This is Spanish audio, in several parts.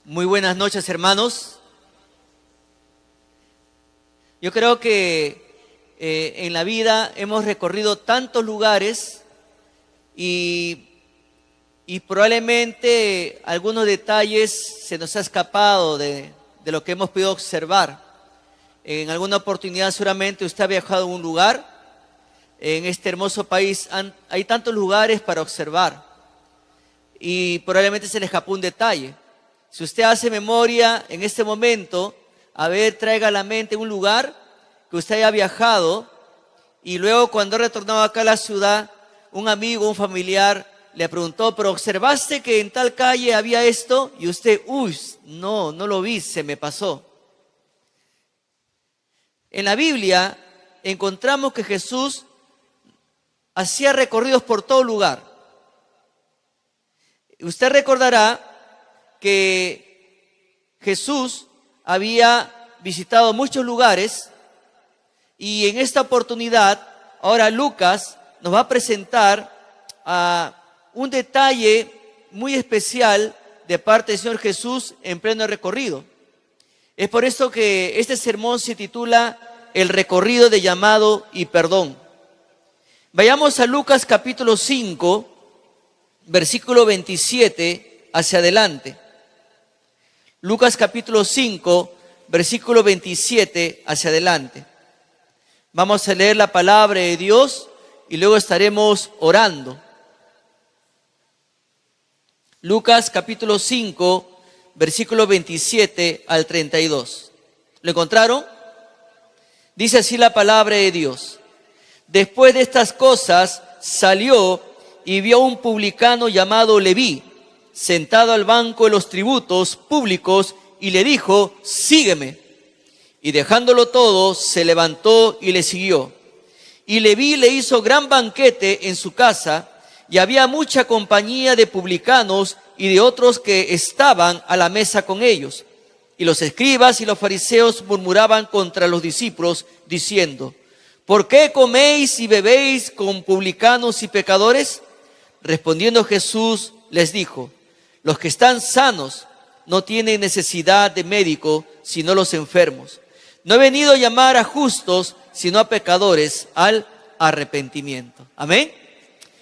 Muy buenas noches, hermanos. Yo creo que en la vida hemos recorrido tantos lugares y probablemente algunos detalles se nos ha escapado de lo que hemos podido observar. En alguna oportunidad seguramente usted ha viajado a un lugar. En este hermoso país hay tantos lugares para observar y probablemente se le escapó un detalle. Si usted hace memoria en este momento, traiga a la mente un lugar que usted haya viajado y luego cuando ha retornado acá a la ciudad, un amigo, un familiar le preguntó, pero ¿observaste que en tal calle había esto? Y usted, no lo vi, se me pasó. En la Biblia encontramos que Jesús hacía recorridos por todo lugar. Usted recordará que Jesús había visitado muchos lugares y en esta oportunidad, ahora Lucas nos va a presentar un detalle muy especial de parte del Señor Jesús en pleno recorrido. Es por eso que este sermón se titula El recorrido de llamado y perdón. Vayamos a Lucas capítulo 5, versículo 27 hacia adelante. Lucas capítulo 5, versículo 27 hacia adelante. Vamos a leer la palabra de Dios y luego estaremos orando. Lucas capítulo 5, versículo 27 al 32. ¿Lo encontraron? Dice así la palabra de Dios. Después de estas cosas salió y vio a un publicano llamado Leví, sentado al banco de los tributos públicos, y le dijo, sígueme. Y dejándolo todo, se levantó y le siguió. Y Leví le hizo gran banquete en su casa, y había mucha compañía de publicanos y de otros que estaban a la mesa con ellos. Y los escribas y los fariseos murmuraban contra los discípulos, diciendo, ¿por qué coméis y bebéis con publicanos y pecadores? Respondiendo Jesús les dijo, los que están sanos no tienen necesidad de médico, sino los enfermos. No he venido a llamar a justos, sino a pecadores al arrepentimiento. Amén.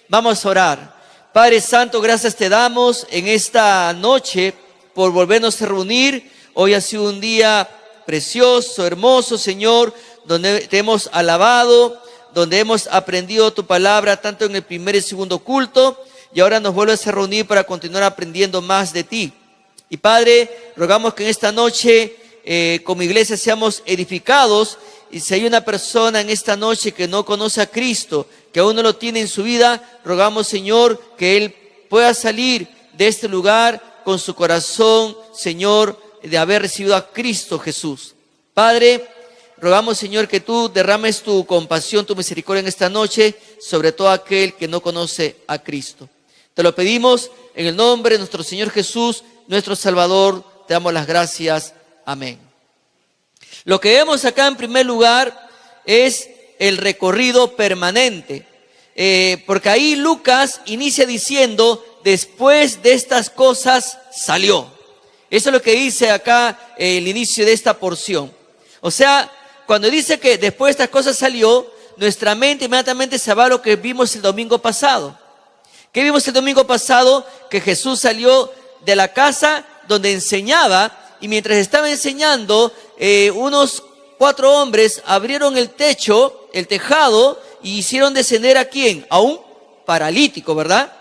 Vamos a orar. Padre Santo, gracias te damos en esta noche por volvernos a reunir. Hoy ha sido un día precioso, hermoso, Señor, donde te hemos alabado, donde hemos aprendido tu palabra tanto en el primer y segundo culto, y ahora nos vuelves a reunir para continuar aprendiendo más de ti. Y Padre, rogamos que en esta noche como iglesia seamos edificados, y si hay una persona en esta noche que no conoce a Cristo, que aún no lo tiene en su vida, rogamos, Señor, que él pueda salir de este lugar con su corazón, Señor, de haber recibido a Cristo Jesús. Padre, rogamos, Señor, que tú derrames tu compasión, tu misericordia en esta noche sobre todo aquel que no conoce a Cristo. Te lo pedimos en el nombre de nuestro Señor Jesús, nuestro Salvador. Te damos las gracias. Amén. Lo que vemos acá en primer lugar es el recorrido permanente. Porque ahí Lucas inicia diciendo, después de estas cosas salió. Eso es lo que dice acá el inicio de esta porción. O sea, cuando dice que después de estas cosas salió, nuestra mente inmediatamente se va a lo que vimos el domingo pasado. ¿Qué vimos el domingo pasado? Que Jesús salió de la casa donde enseñaba, y mientras estaba enseñando, unos 4 hombres abrieron el techo, el tejado, y hicieron descender ¿a quién? A un paralítico, ¿verdad?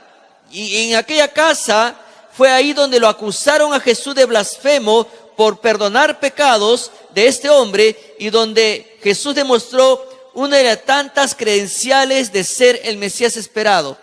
Y en aquella casa fue ahí donde lo acusaron a Jesús de blasfemo por perdonar pecados de este hombre, y donde Jesús demostró una de las tantas credenciales de ser el Mesías esperado,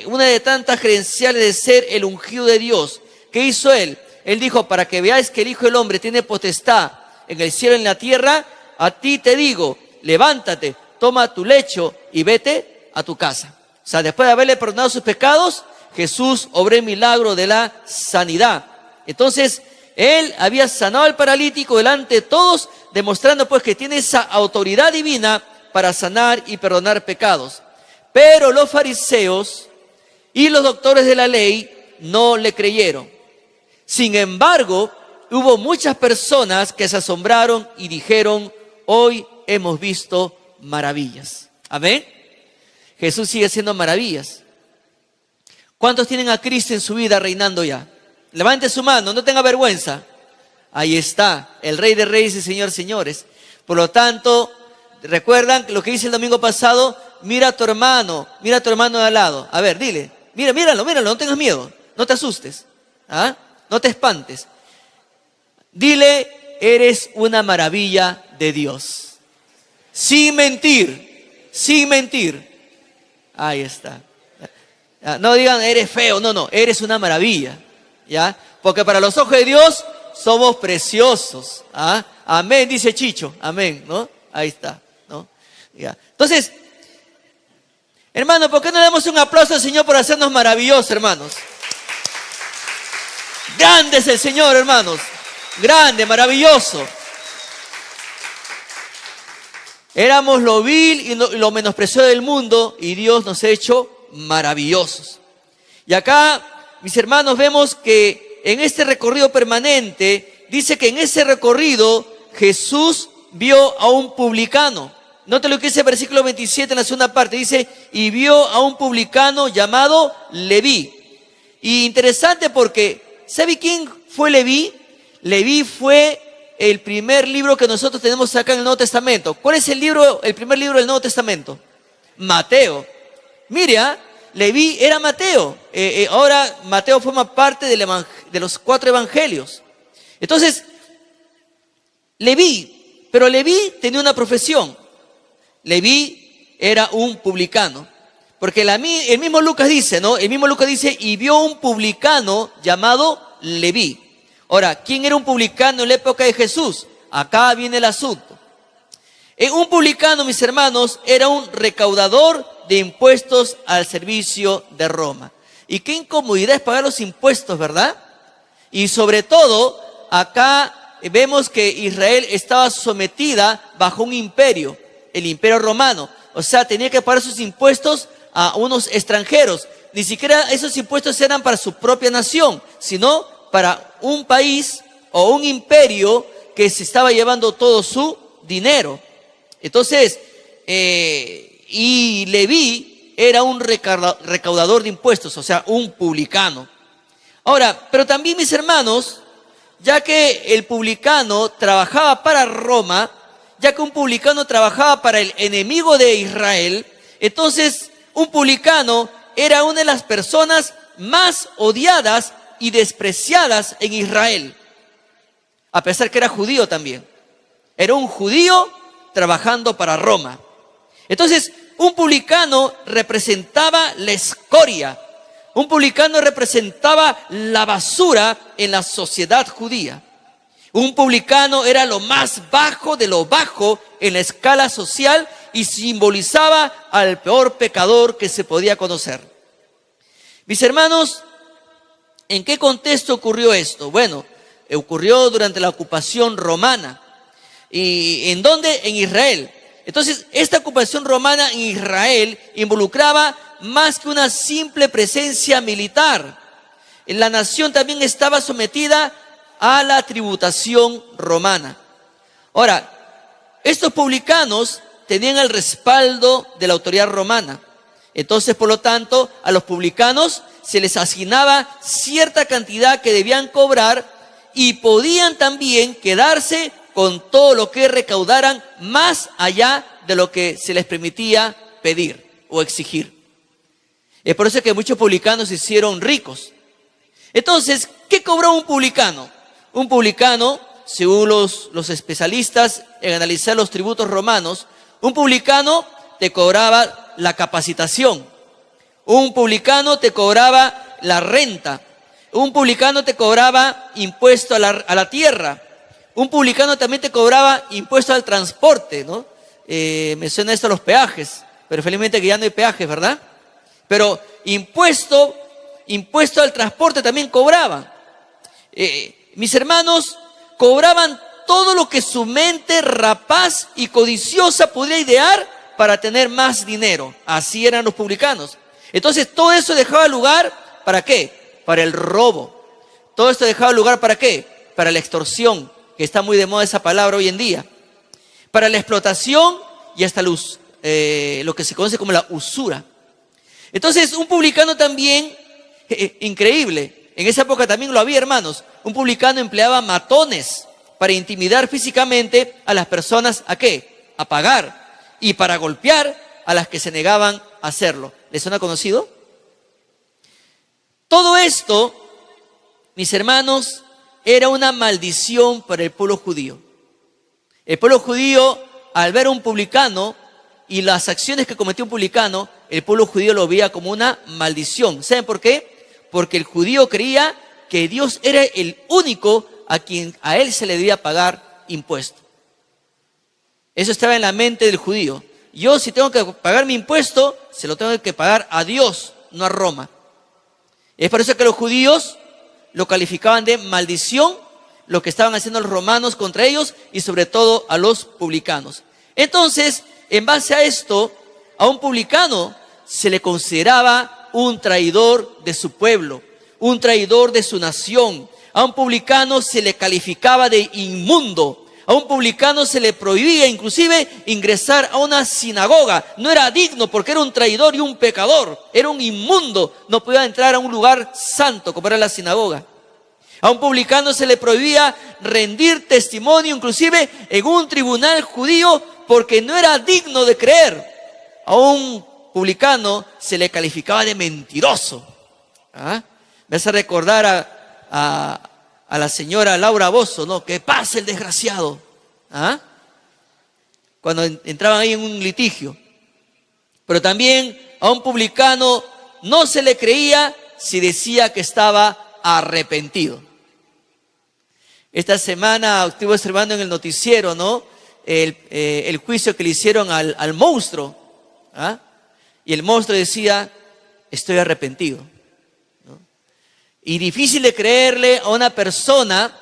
una de tantas credenciales de ser el ungido de Dios. ¿Qué hizo él? Él dijo, para que veáis que el Hijo del Hombre tiene potestad en el cielo y en la tierra, a ti te digo, levántate, toma tu lecho y vete a tu casa. O sea, después de haberle perdonado sus pecados, Jesús obró el milagro de la sanidad. Entonces, él había sanado al paralítico delante de todos, demostrando pues que tiene esa autoridad divina para sanar y perdonar pecados. Pero los fariseos y los doctores de la ley no le creyeron. Sin embargo, hubo muchas personas que se asombraron y dijeron, hoy hemos visto maravillas. Amén. Jesús sigue haciendo maravillas. ¿Cuántos tienen a Cristo en su vida reinando ya? Levante su mano, no tenga vergüenza. Ahí está, el Rey de Reyes y Señor de Señores. Por lo tanto, ¿recuerdan lo que hice el domingo pasado? Mira a tu hermano de al lado. A ver, dile, míralo, no tengas miedo, no te asustes, no te espantes. Dile, eres una maravilla de Dios. Sin mentir. Ahí está. No digan, eres feo, no, eres una maravilla. ¿Ya? Porque para los ojos de Dios somos preciosos. Amén, dice Chicho. Amén, ¿no? Ahí está, ¿no? ¿Ya? Entonces, hermano, ¿por qué no le damos un aplauso al Señor por hacernos maravillosos, hermanos? Grande es el Señor, hermanos. Grande, maravilloso. Éramos lo vil y lo menospreciado del mundo y Dios nos ha hecho maravillosos. Y acá, mis hermanos, vemos que en este recorrido permanente, dice que en ese recorrido Jesús vio a un publicano. Note lo que dice el versículo 27 en la segunda parte. Dice, y vio a un publicano llamado Leví. Y interesante porque, ¿sabe quién fue Leví? Leví fue el primer libro que nosotros tenemos acá en el Nuevo Testamento. ¿Cuál es el primer libro del Nuevo Testamento? Mateo. Mire, Leví era Mateo. Ahora Mateo forma parte de los 4 evangelios. Entonces, Leví tenía una profesión. Leví era un publicano. Porque el mismo Lucas dice, ¿no? El mismo Lucas dice, y vio un publicano llamado Leví. Ahora, ¿quién era un publicano en la época de Jesús? Acá viene el asunto. Un publicano, mis hermanos, era un recaudador de impuestos al servicio de Roma. Y qué incomodidad es pagar los impuestos, ¿verdad? Y sobre todo, acá vemos que Israel estaba sometida bajo un imperio, el imperio romano. O sea, tenía que pagar sus impuestos a unos extranjeros. Ni siquiera esos impuestos eran para su propia nación, sino para un país o un imperio que se estaba llevando todo su dinero. Entonces, y Leví era un recaudador de impuestos, o sea, un publicano. Ahora, pero también, mis hermanos, ya que el publicano trabajaba para Roma, ya que un publicano trabajaba para el enemigo de Israel, entonces un publicano era una de las personas más odiadas y despreciadas en Israel, a pesar que era judío también. Era un judío trabajando para Roma. Entonces, un publicano representaba la escoria. Un publicano representaba la basura en la sociedad judía. Un publicano era lo más bajo de lo bajo en la escala social y simbolizaba al peor pecador que se podía conocer. Mis hermanos, ¿en qué contexto ocurrió esto? Bueno, ocurrió durante la ocupación romana. ¿Y en dónde? En Israel. Entonces, esta ocupación romana en Israel involucraba más que una simple presencia militar. La nación también estaba sometida a la tributación romana. Ahora, estos publicanos tenían el respaldo de la autoridad romana. Entonces, por lo tanto, a los publicanos se les asignaba cierta cantidad que debían cobrar y podían también quedarse con todo lo que recaudaran más allá de lo que se les permitía pedir o exigir. Es por eso que muchos publicanos se hicieron ricos. Entonces, ¿qué cobró un publicano? Un publicano, según los especialistas en analizar los tributos romanos, un publicano te cobraba la capacitación. Un publicano te cobraba la renta. Un publicano te cobraba impuesto a la tierra. Un publicano también te cobraba impuesto al transporte, ¿no? Me suena esto a los peajes, pero felizmente que ya no hay peajes, ¿verdad? Pero impuesto al transporte también cobraban. Mis hermanos, cobraban todo lo que su mente rapaz y codiciosa podría idear para tener más dinero. Así eran los publicanos. Entonces todo eso dejaba lugar, ¿para qué? Para el robo, Todo esto dejaba lugar ¿para qué? Para la extorsión, que está muy de moda esa palabra hoy en día. Para la explotación y hasta lo que se conoce como la usura. Entonces, un publicano también, increíble, en esa época también lo había, hermanos. Un publicano empleaba matones para intimidar físicamente a las personas, ¿a qué? A pagar, y para golpear a las que se negaban a hacerlo. ¿Les suena conocido? Todo esto, mis hermanos, era una maldición para el pueblo judío. El pueblo judío, al ver a un publicano y las acciones que cometió un publicano, el pueblo judío lo veía como una maldición. ¿Saben por qué? Porque el judío creía que Dios era el único a quien a él se le debía pagar impuesto. Eso estaba en la mente del judío. Yo, si tengo que pagar mi impuesto, se lo tengo que pagar a Dios, no a Roma. Es por eso que los judíos lo calificaban de maldición, lo que estaban haciendo los romanos contra ellos y sobre todo a los publicanos. Entonces, en base a esto, a un publicano se le consideraba un traidor de su pueblo, un traidor de su nación. A un publicano se le calificaba de inmundo. A un publicano se le prohibía inclusive ingresar a una sinagoga. No era digno porque era un traidor y un pecador. Era un inmundo. No podía entrar a un lugar santo como era la sinagoga. A un publicano se le prohibía rendir testimonio inclusive en un tribunal judío porque no era digno de creer. A un publicano se le calificaba de mentiroso. Me hace recordar a la señora Laura Bozzo, ¿no? Que pase el desgraciado. Cuando entraban ahí en un litigio. Pero también a un publicano no se le creía si decía que estaba arrepentido. Esta semana estuve observando en el noticiero, ¿no? El juicio que le hicieron al monstruo. Y el monstruo decía, estoy arrepentido. Y difícil de creerle a una persona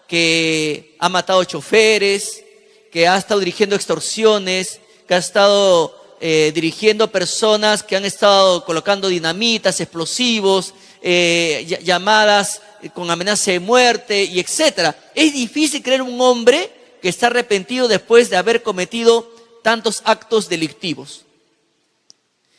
que ha matado choferes, que ha estado dirigiendo extorsiones, que ha estado dirigiendo personas que han estado colocando dinamitas, explosivos, llamadas con amenaza de muerte y etcétera. Es difícil creer un hombre que está arrepentido después de haber cometido tantos actos delictivos.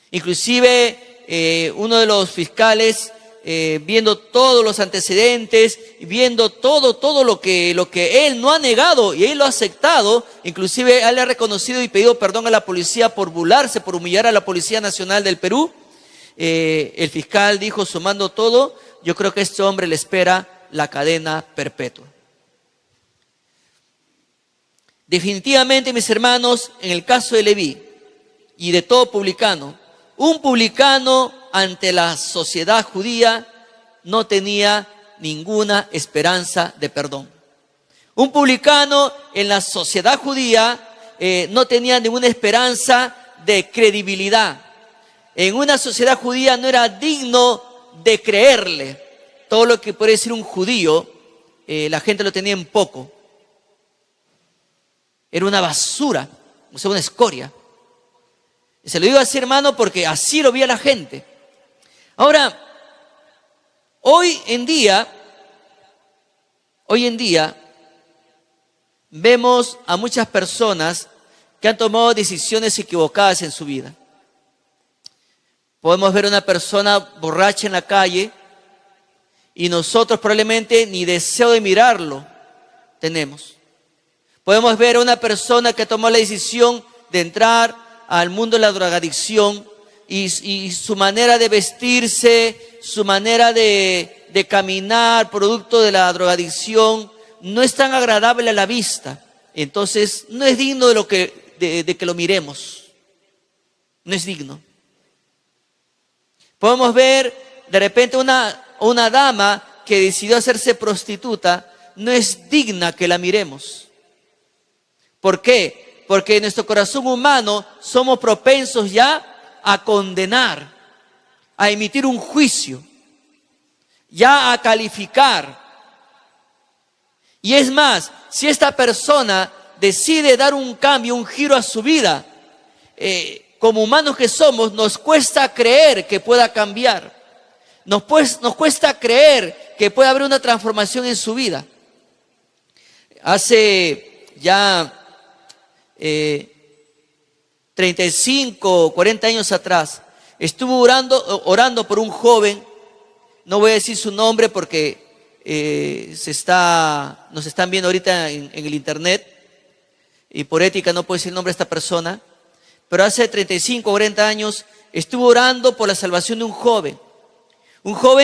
Inclusive uno de los fiscales, viendo todos los antecedentes, viendo todo lo que él no ha negado y él lo ha aceptado, inclusive él ha reconocido y pedido perdón a la policía por burlarse, por humillar a la Policía Nacional del Perú. El fiscal dijo, sumando todo, yo creo que a este hombre le espera la cadena perpetua. Definitivamente, mis hermanos, en el caso de Leví y de todo publicano, un publicano ante la sociedad judía no tenía ninguna esperanza de perdón. Un publicano en la sociedad judía no tenía ninguna esperanza de credibilidad. En una sociedad judía no era digno de creerle. Todo lo que puede decir un judío, la gente lo tenía en poco. Era una basura, o sea, una escoria. Y se lo digo así, hermano, porque así lo veía la gente. Ahora, hoy en día, vemos a muchas personas que han tomado decisiones equivocadas en su vida. Podemos ver a una persona borracha en la calle y nosotros probablemente ni deseo de mirarlo tenemos. Podemos ver a una persona que tomó la decisión de entrar al mundo de la drogadicción y su manera de vestirse, su manera de caminar, producto de la drogadicción, no es tan agradable a la vista. Entonces, no es digno de que lo miremos. No es digno. Podemos ver de repente una dama que decidió hacerse prostituta, no es digna que la miremos. ¿Por qué? Porque en nuestro corazón humano somos propensos ya a condenar, a emitir un juicio, ya a calificar. Y es más, si esta persona decide dar un cambio, un giro a su vida, como humanos que somos, nos cuesta creer que pueda cambiar. nos cuesta creer que puede haber una transformación en su vida. Hace ya 35 o 40 años atrás, estuve orando por un joven. No voy a decir su nombre porque nos están viendo ahorita en el internet, y por ética no puedo decir el nombre de esta persona. Pero hace 35 o 40 años estuve orando por la salvación de un joven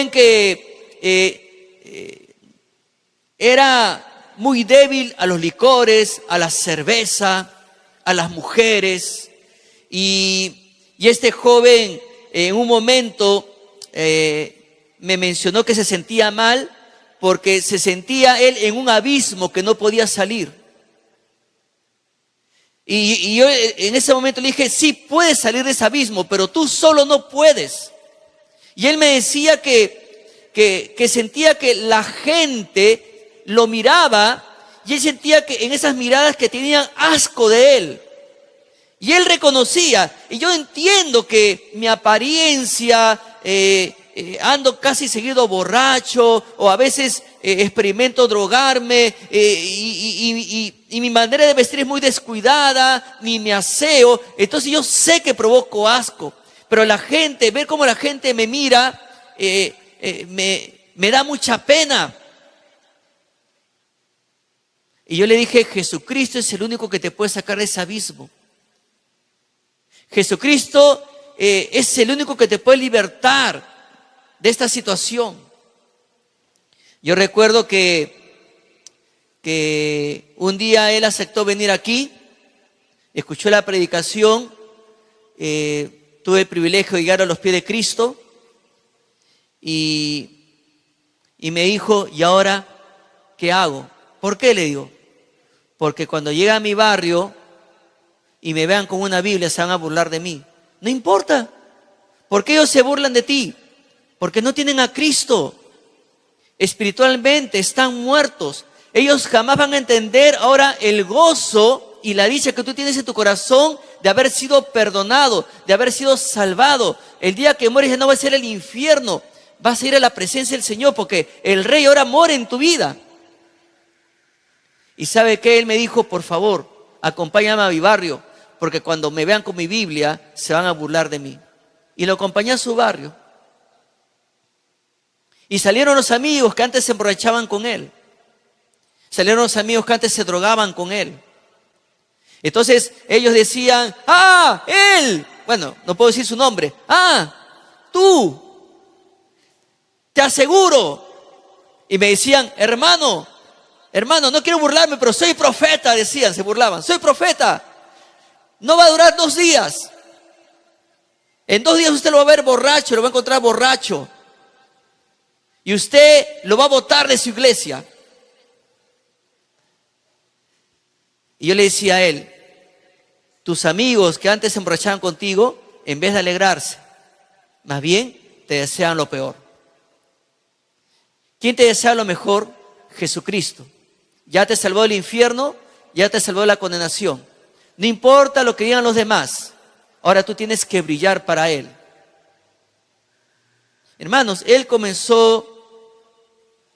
que era muy débil a los licores, a la cerveza, a las mujeres, y este joven en un momento me mencionó que se sentía mal porque se sentía él en un abismo que no podía salir. Y yo en ese momento le dije, sí puedes salir de ese abismo, pero tú solo no puedes. Y él me decía que sentía que la gente lo miraba, y él sentía que en esas miradas que tenían asco de él. Y él reconocía, y yo entiendo que mi apariencia, ando casi seguido borracho, o a veces experimento drogarme, y mi manera de vestir es muy descuidada, ni mi aseo. Entonces yo sé que provoco asco, pero la gente, ver cómo la gente me mira, me da mucha pena. Y yo le dije, Jesucristo es el único que te puede sacar de ese abismo. Jesucristo es el único que te puede libertar de esta situación. Yo recuerdo que un día él aceptó venir aquí, escuchó la predicación, tuve el privilegio de llegar a los pies de Cristo, y me dijo, ¿y ahora qué hago? ¿Por qué? Le digo, porque cuando llegue a mi barrio y me vean con una Biblia se van a burlar de mí. No importa, porque ellos se burlan de ti, porque no tienen a Cristo. Espiritualmente están muertos. Ellos jamás van a entender ahora el gozo y la dicha que tú tienes en tu corazón de haber sido perdonado, de haber sido salvado. El día que mueres ya no va a ser el infierno, vas a ir a la presencia del Señor, porque el Rey ahora mora en tu vida. Y ¿sabe qué? Él me dijo, por favor, acompáñame a mi barrio, porque cuando me vean con mi Biblia se van a burlar de mí. Y lo acompañé a su barrio. Y salieron los amigos que antes se emborrachaban con él. Salieron los amigos que antes se drogaban con él. Entonces ellos decían, ¡ah, él! Bueno, no puedo decir su nombre. ¡Ah, tú! Te aseguro. Y me decían, hermano, no quiero burlarme, pero soy profeta, decían, se burlaban. Soy profeta. No va a durar 2 días. En 2 días usted lo va a ver borracho, lo va a encontrar borracho. Y usted lo va a botar de su iglesia. Y yo le decía a él, tus amigos que antes se emborrachaban contigo, en vez de alegrarse, más bien te desean lo peor. ¿Quién te desea lo mejor? Jesucristo. Ya te salvó del infierno, ya te salvó de la condenación. No importa lo que digan los demás, ahora tú tienes que brillar para Él. Hermanos, él comenzó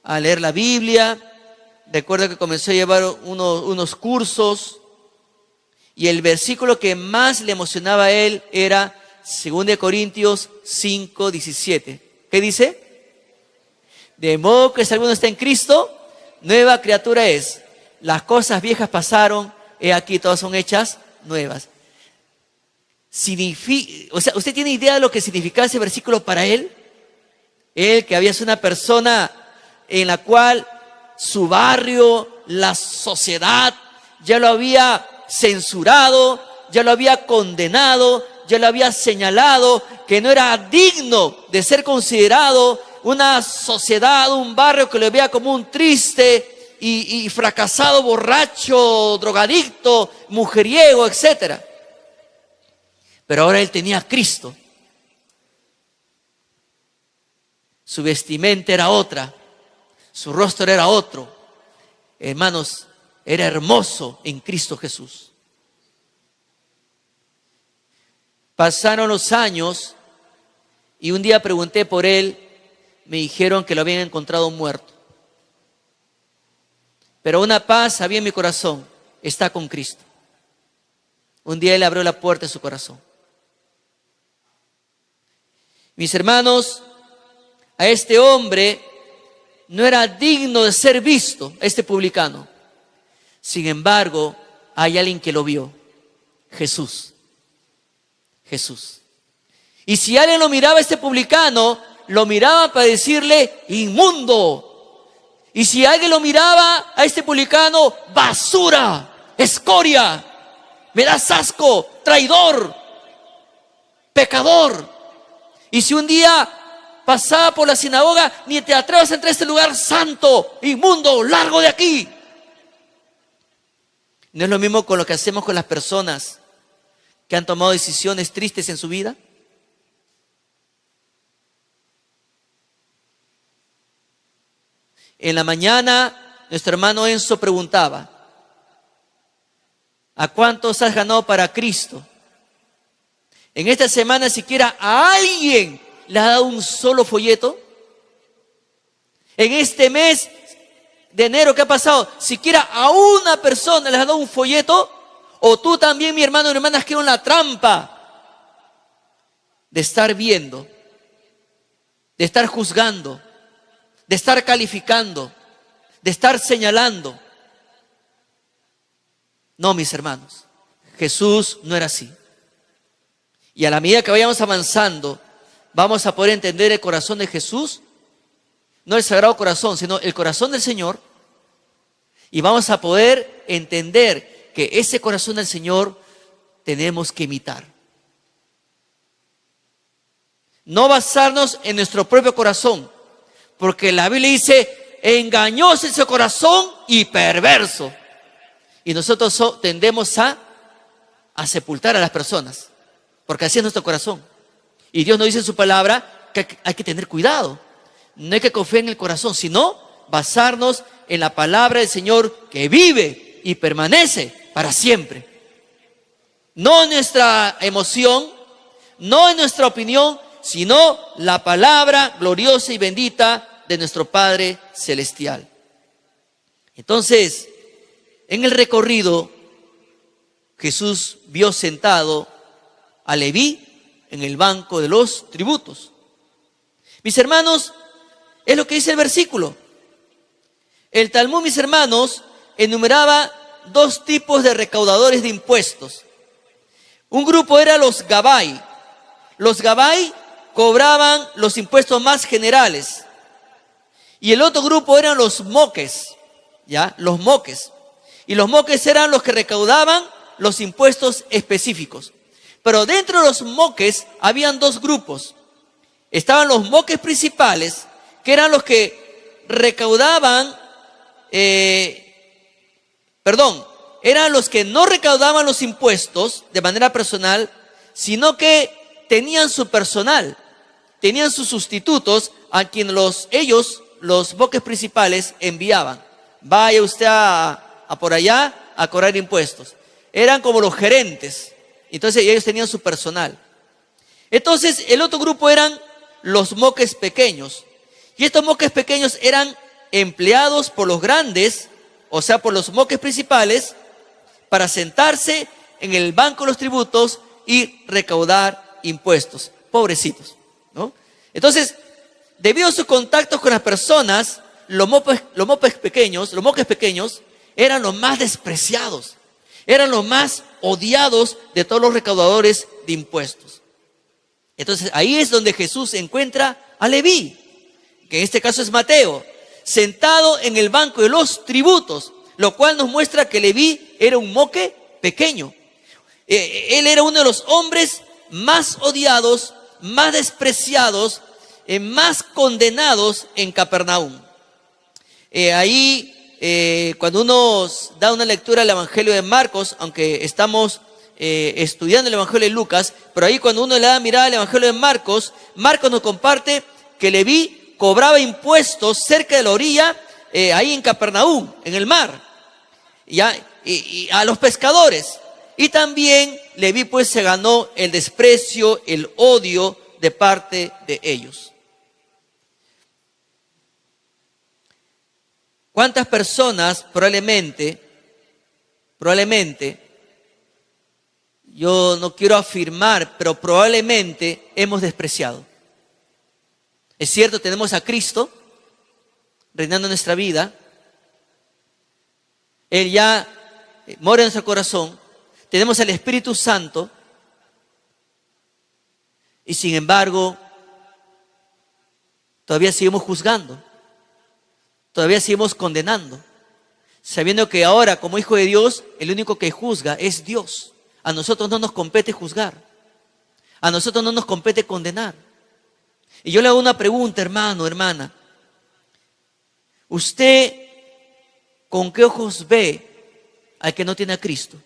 a leer la Biblia. Recuerda que comenzó a llevar unos cursos, y el versículo que más le emocionaba a él era 2 Corintios 5:17. ¿Qué dice? De modo que si alguno está en Cristo, nueva criatura es. Las cosas viejas pasaron, he aquí todas son hechas nuevas. ¿Usted tiene idea de lo que significaba ese versículo para él? Él, que había sido una persona en la cual su barrio, la sociedad, ya lo había censurado, ya lo había condenado, ya lo había señalado, que no era digno de ser considerado, una sociedad, un barrio que lo veía como un triste y fracasado, borracho, drogadicto, mujeriego, etc. Pero ahora él tenía a Cristo. Su vestimenta era otra, su rostro era otro. Hermanos, era hermoso en Cristo Jesús. Pasaron los años y un día pregunté por él me dijeron que lo habían encontrado muerto. Pero una paz había en mi corazón, está con Cristo. Un día Él abrió la puerta de su corazón. Mis hermanos, a este hombre no era digno de ser visto, este publicano. Sin embargo, hay alguien que lo vio, Jesús. Jesús. Y si alguien lo miraba a este publicano, lo miraba para decirle inmundo. Y si alguien lo miraba a este publicano, basura, escoria, me das asco, traidor, pecador. Y si un día pasaba por la sinagoga, ni te atrevas a entrar a este lugar santo, inmundo, largo de aquí. ¿No es lo mismo con lo que hacemos con las personas que han tomado decisiones tristes en su vida? En la mañana, nuestro hermano Enzo preguntaba, ¿a cuántos has ganado para Cristo? En esta semana siquiera a alguien le ha dado un solo folleto. En este mes de enero que ha pasado, siquiera a una persona le has dado un folleto. O tú también, mi hermano y hermana, has quedado en la trampa de estar viendo, de estar juzgando, de estar calificando, de estar señalando. No, mis hermanos, Jesús no era así. Y a la medida que vayamos avanzando, vamos a poder entender el corazón de Jesús, no el Sagrado Corazón, sino el corazón del Señor. Y vamos a poder entender que ese corazón del Señor tenemos que imitar. No basarnos en nuestro propio corazón, porque la Biblia dice, engañoso es ese corazón y perverso. Y nosotros tendemos a sepultar a las personas, porque así es nuestro corazón. Y Dios nos dice en su palabra que hay que tener cuidado. No hay que confiar en el corazón, sino basarnos en la palabra del Señor que vive y permanece para siempre. No en nuestra emoción, no en nuestra opinión, sino la palabra gloriosa y bendita de nuestro Padre Celestial. Entonces, en el recorrido, Jesús vio sentado a Leví en el banco de los tributos. Mis hermanos, es lo que dice el versículo. El Talmud, mis hermanos, enumeraba dos tipos de recaudadores de impuestos. Un grupo era los Gabai. Los Gabai cobraban los impuestos más generales. Y el otro grupo eran los moques, ¿ya? Los moques. Y los moques eran los que recaudaban los impuestos específicos. Pero dentro de los moques habían dos grupos. Estaban los moques principales, que eran los que recaudaban, eran los que no recaudaban los impuestos de manera personal, sino que tenían su personal, tenían sus sustitutos a quien los moques principales enviaban. Vaya usted a por allá a cobrar impuestos. Eran como los gerentes. Entonces ellos tenían su personal. Entonces el otro grupo eran los moques pequeños. Y estos moques pequeños eran empleados por los grandes, o sea, por los moques principales, para sentarse en el banco de los tributos y recaudar impuestos. Pobrecitos, ¿no? Entonces, debido a sus contactos con las personas, los moques pequeños eran los más despreciados, eran los más odiados de todos los recaudadores de impuestos. Entonces, ahí es donde Jesús encuentra a Leví, que en este caso es Mateo, sentado en el banco de los tributos, lo cual nos muestra que Leví era un moque pequeño. Él era uno de los hombres más odiados, más despreciados, más condenados en Capernaum. Cuando uno da una lectura al Evangelio de Marcos, aunque estamos estudiando el Evangelio de Lucas, pero ahí cuando uno le da mirada al Evangelio de Marcos, Marcos nos comparte que Leví cobraba impuestos cerca de la orilla, ahí en Capernaum, en el mar, y a los pescadores. Y también Leví pues se ganó el desprecio, el odio de parte de ellos. ¿Cuántas personas probablemente, yo no quiero afirmar, pero probablemente hemos despreciado? Es cierto, tenemos a Cristo reinando en nuestra vida. Él ya mora en nuestro corazón. Tenemos al Espíritu Santo. Y sin embargo, todavía seguimos juzgando. Todavía seguimos condenando. Sabiendo que ahora, como hijo de Dios, el único que juzga es Dios. A nosotros no nos compete juzgar. A nosotros no nos compete condenar. Y yo le hago una pregunta, hermano, hermana. ¿Usted con qué ojos ve al que no tiene a Cristo?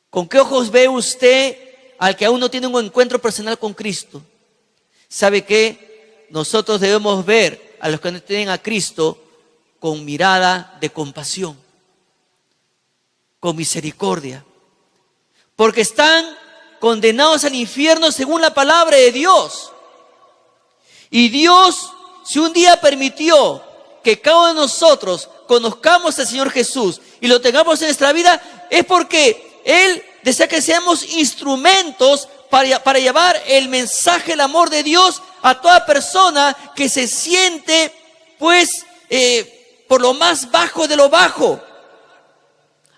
¿Con qué ojos ve usted al que aún no tiene un encuentro personal con Cristo? ¿Sabe qué? Nosotros debemos ver a los que no tienen a Cristo con mirada de compasión, con misericordia, porque están condenados al infierno según la palabra de Dios. Y Dios, si un día permitió que cada uno de nosotros conozcamos al Señor Jesús y lo tengamos en nuestra vida, es porque Él desea que seamos instrumentos para llevar el mensaje, el amor de Dios a toda persona que se siente, pues, por lo más bajo de lo bajo.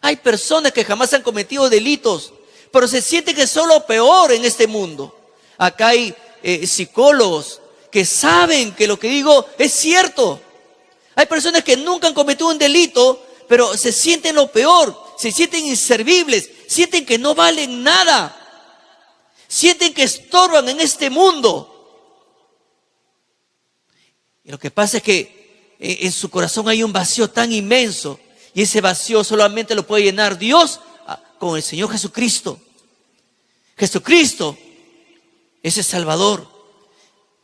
Hay personas que jamás han cometido delitos, pero se sienten que son lo peor en este mundo. Acá hay psicólogos que saben que lo que digo es cierto. Hay personas que nunca han cometido un delito, pero se sienten lo peor, se sienten inservibles, sienten que no valen nada, sienten que estorban en este mundo. Y lo que pasa es que en su corazón hay un vacío tan inmenso, y ese vacío solamente lo puede llenar Dios con el Señor Jesucristo. Jesucristo es el Salvador.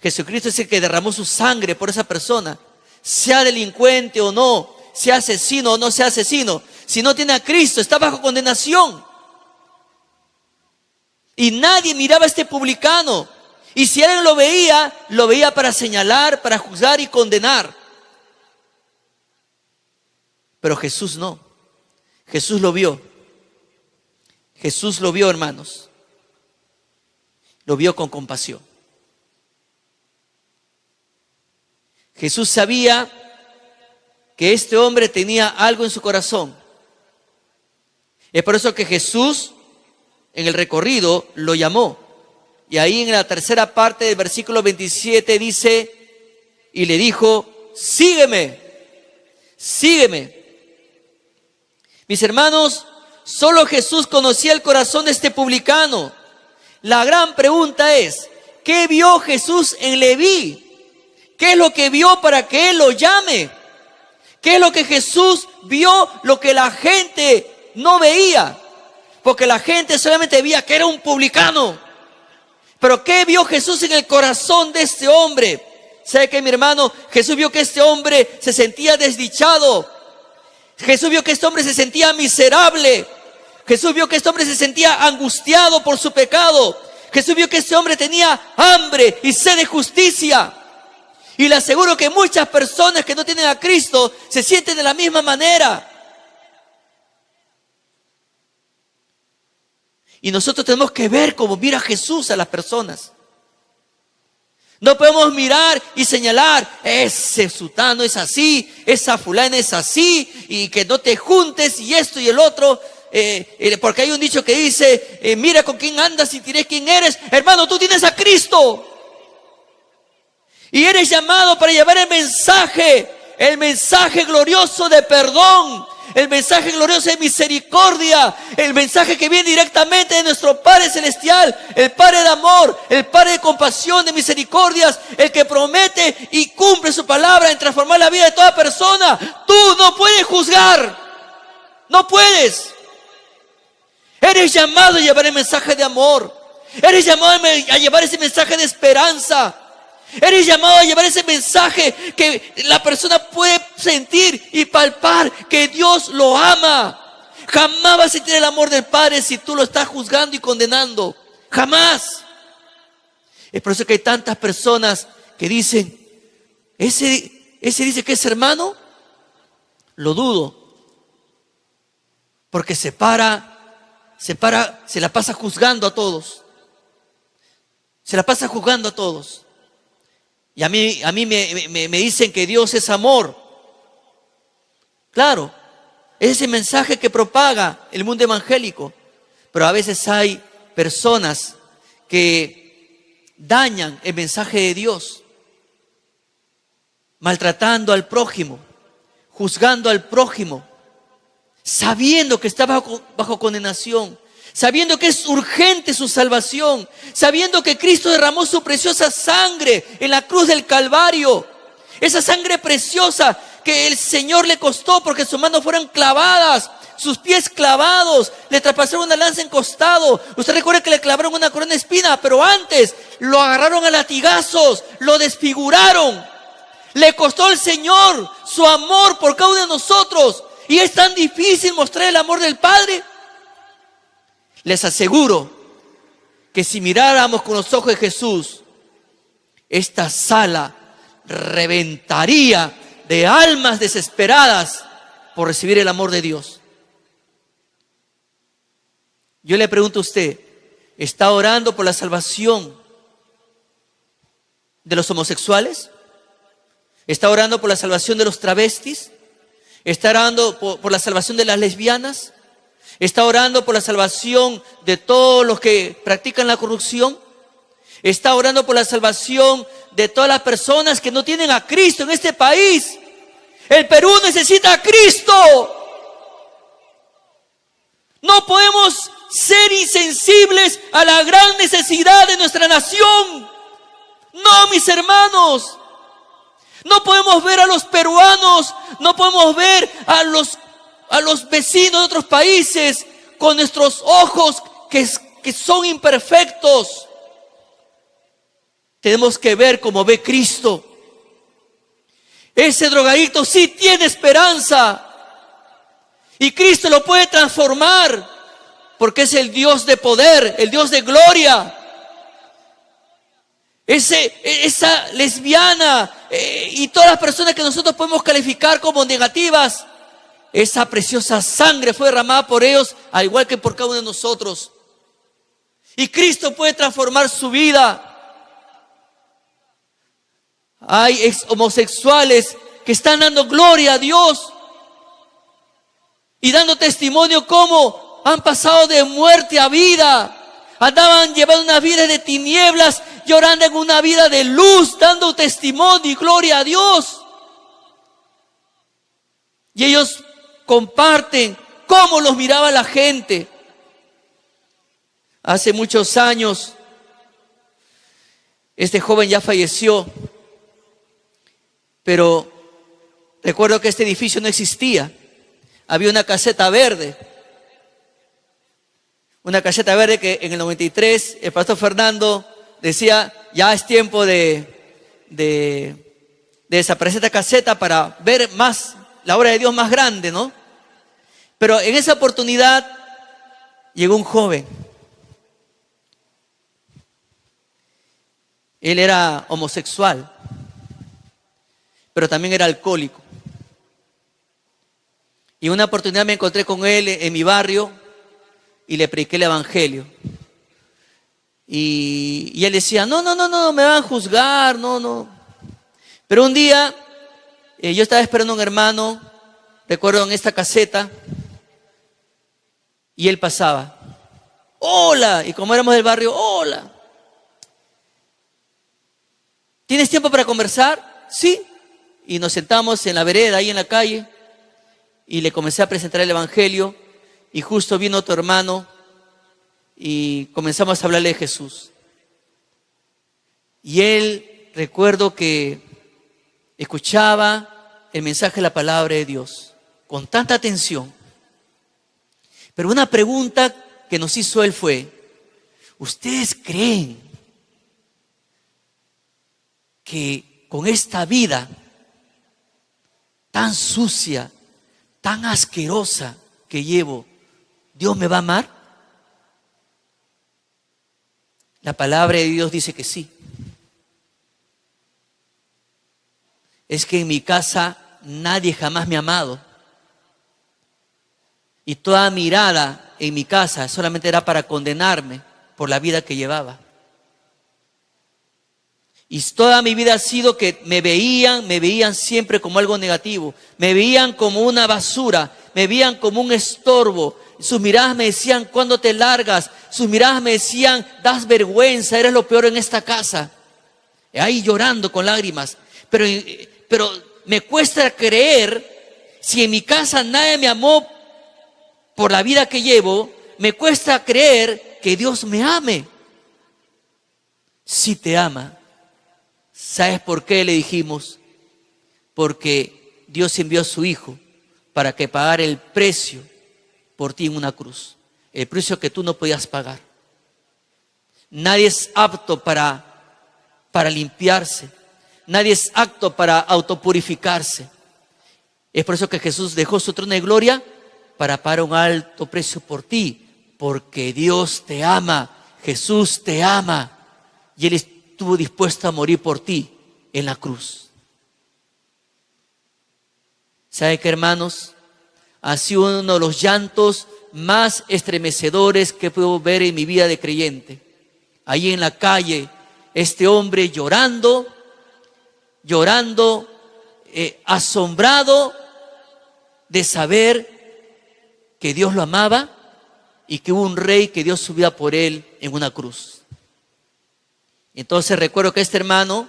Jesucristo es el que derramó su sangre por esa persona, sea delincuente o no, sea asesino o no sea asesino. Si no tiene a Cristo, está bajo condenación. Y nadie miraba a este publicano. Y si alguien lo veía para señalar, para juzgar y condenar. Pero Jesús no. Jesús lo vio. Jesús lo vio, hermanos. Lo vio con compasión. Jesús sabía que este hombre tenía algo en su corazón. Es por eso que Jesús en el recorrido lo llamó. Y ahí en la tercera parte del versículo 27 dice, y le dijo, sígueme, sígueme. Mis hermanos, solo Jesús conocía el corazón de este publicano. La gran pregunta es, ¿qué vio Jesús en Leví? ¿Qué es lo que vio para que él lo llame? ¿Qué es lo que Jesús vio, lo que la gente no veía? Porque la gente solamente veía que era un publicano. Pero ¿qué vio Jesús en el corazón de este hombre? ¿Sabe qué, mi hermano? Jesús vio que este hombre se sentía desdichado. Jesús vio que este hombre se sentía miserable. Jesús vio que este hombre se sentía angustiado por su pecado. Jesús vio que este hombre tenía hambre y sed de justicia. Y le aseguro que muchas personas que no tienen a Cristo se sienten de la misma manera. Y nosotros tenemos que ver cómo mira Jesús a las personas. No podemos mirar y señalar, ese sutano es así, esa fulana es así, y que no te juntes y esto y el otro. Porque hay un dicho que dice, mira con quién andas y diré quién eres. Hermano, tú tienes a Cristo. Y eres llamado para llevar el mensaje glorioso de perdón, el mensaje glorioso de misericordia, el mensaje que viene directamente de nuestro Padre Celestial, el Padre de amor, el Padre de compasión, de misericordias, el que promete y cumple su palabra en transformar la vida de toda persona. Tú no puedes juzgar, no puedes. Eres llamado a llevar el mensaje de amor, eres llamado a llevar ese mensaje de esperanza. Eres llamado a llevar ese mensaje que la persona puede sentir y palpar que Dios lo ama. Jamás vas a sentir el amor del Padre si tú lo estás juzgando y condenando. Jamás. Es por eso que hay tantas personas que dicen, ese dice que es hermano Lo dudo. Porque se la pasa juzgando a todos. Se la pasa juzgando a todos. Y a mí me dicen que Dios es amor. Claro, es ese mensaje que propaga el mundo evangélico. Pero a veces hay personas que dañan el mensaje de Dios, maltratando al prójimo, juzgando al prójimo, sabiendo que está bajo condenación, sabiendo que es urgente su salvación, sabiendo que Cristo derramó su preciosa sangre en la cruz del Calvario, esa sangre preciosa que el Señor le costó porque sus manos fueron clavadas, sus pies clavados, le traspasaron una lanza en costado. Usted recuerda que le clavaron una corona de espina, pero antes lo agarraron a latigazos, lo desfiguraron. Le costó al Señor su amor por cada uno de nosotros. Y es tan difícil mostrar el amor del Padre. Les aseguro que si miráramos con los ojos de Jesús, esta sala reventaría de almas desesperadas por recibir el amor de Dios. Yo le pregunto a usted, ¿está orando por la salvación de los homosexuales? ¿Está orando por la salvación de los travestis? ¿Está orando por la salvación de las lesbianas? ¿Está orando por la salvación de todos los que practican la corrupción? ¿Está orando por la salvación de todas las personas que no tienen a Cristo en este país? El Perú necesita a Cristo. No podemos ser insensibles a la gran necesidad de nuestra nación. No, mis hermanos. No podemos ver a los peruanos, no podemos ver a los vecinos de otros países con nuestros ojos que son imperfectos. Tenemos que ver como ve Cristo. Ese drogadicto sí tiene esperanza. Y Cristo lo puede transformar, porque es el Dios de poder, el Dios de gloria. Esa lesbiana y todas las personas que nosotros podemos calificar como negativas, esa preciosa sangre fue derramada por ellos, al igual que por cada uno de nosotros. Y Cristo puede transformar su vida. Hay homosexuales que están dando gloria a Dios y dando testimonio cómo han pasado de muerte a vida. Andaban llevando una vida de tinieblas y ahora andan en una vida de luz, dando testimonio y gloria a Dios. Y ellos comparten cómo los miraba la gente. Hace muchos años, este joven ya falleció, pero recuerdo que este edificio no existía. Había una caseta verde. Una caseta verde que en el 93 el pastor Fernando decía, ya es tiempo de desaparecer esta caseta para ver más la obra de Dios más grande, ¿no? Pero en esa oportunidad llegó un joven. Él era homosexual, pero también era alcohólico. Y una oportunidad me encontré con él en mi barrio y le prediqué el evangelio. Y él decía, no, me van a juzgar, no. Pero un día, yo estaba esperando a un hermano, recuerdo en esta caseta, y él pasaba. Hola, y como éramos del barrio, hola. ¿Tienes tiempo para conversar? Sí. Y nos sentamos en la vereda, ahí en la calle, y le comencé a presentar el evangelio, y justo vino otro hermano, y comenzamos a hablarle de Jesús. Y él, recuerdo que escuchaba el mensaje de la palabra de Dios con tanta atención. Pero una pregunta que nos hizo él fue, ¿ustedes creen que con esta vida tan sucia, tan asquerosa que llevo, Dios me va a amar? La palabra de Dios dice que sí. Es que en mi casa nadie jamás me ha amado. Y toda mirada en mi casa solamente era para condenarme por la vida que llevaba. Y toda mi vida ha sido que me veían siempre como algo negativo. Me veían como una basura, me veían como un estorbo. Sus miradas me decían, ¿cuándo te largas? Sus miradas me decían, das vergüenza, eres lo peor en esta casa. Ahí llorando con lágrimas. Pero me cuesta creer, si en mi casa nadie me amó por la vida que llevo, me cuesta creer que Dios me ame. Sí te ama. ¿Sabes por qué? Le dijimos. Porque Dios envió a su Hijo para que pagara el precio por ti en una cruz. El precio que tú no podías pagar. Nadie es apto para limpiarse. Nadie es apto para autopurificarse. Es por eso que Jesús dejó su trono de gloria para pagar un alto precio por ti. Porque Dios te ama. Jesús te ama. Y Él estuvo dispuesto a morir por ti en la cruz. ¿Sabe qué, hermanos? Ha sido uno de los llantos más estremecedores que puedo ver en mi vida de creyente. Ahí en la calle, este hombre llorando, asombrado de saber que Dios lo amaba y que hubo un rey que dio su vida por él en una cruz. Entonces recuerdo que este hermano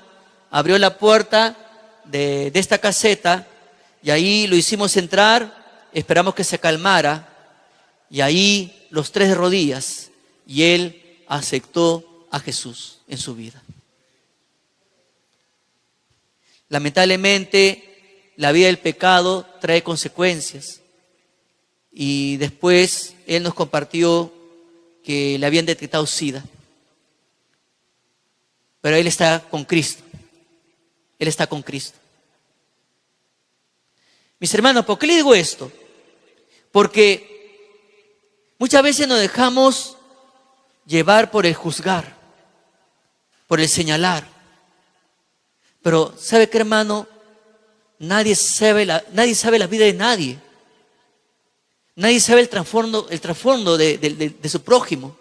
abrió la puerta de esta caseta y ahí lo hicimos entrar, esperamos que se calmara y ahí los tres de rodillas y él aceptó a Jesús en su vida. Lamentablemente la vida del pecado trae consecuencias y después él nos compartió que le habían detectado SIDA. Pero él está con Cristo. Él está con Cristo. Mis hermanos, ¿por qué le digo esto? Porque muchas veces nos dejamos llevar por el juzgar, por el señalar. Pero ¿sabe qué, hermano? Nadie sabe la vida de nadie. Nadie sabe el trasfondo de su prójimo.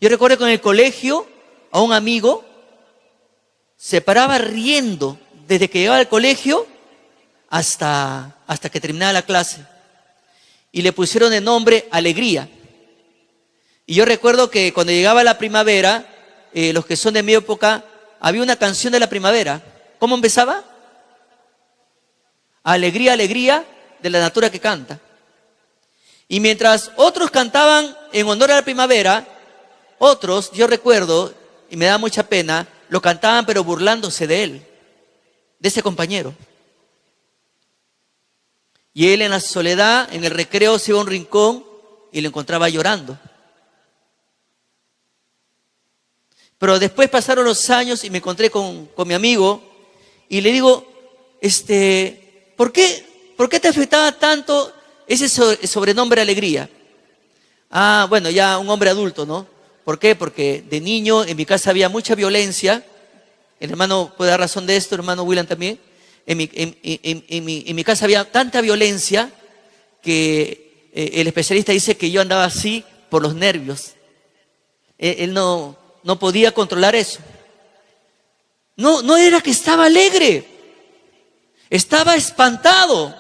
Yo recuerdo que en el colegio a un amigo se paraba riendo desde que llegaba al colegio hasta que terminaba la clase. Y le pusieron de nombre Alegría. Y yo recuerdo que cuando llegaba la primavera, los que son de mi época, había una canción de la primavera. ¿Cómo empezaba? Alegría, alegría de la natura que canta. Y mientras otros cantaban en honor a la primavera, otros, yo recuerdo, y me da mucha pena, lo cantaban pero burlándose de él, de ese compañero. Y él en la soledad, en el recreo, se iba a un rincón y lo encontraba llorando. Pero después pasaron los años y me encontré con mi amigo y le digo, ¿por qué te afectaba tanto ese sobrenombre Alegría? Ah, bueno, ya un hombre adulto, ¿no? ¿Por qué? Porque de niño en mi casa había mucha violencia. El hermano puede dar razón de esto, el hermano William también. En mi casa había tanta violencia que el especialista dice que yo andaba así por los nervios. Él no podía controlar eso. No era que estaba alegre, estaba espantado.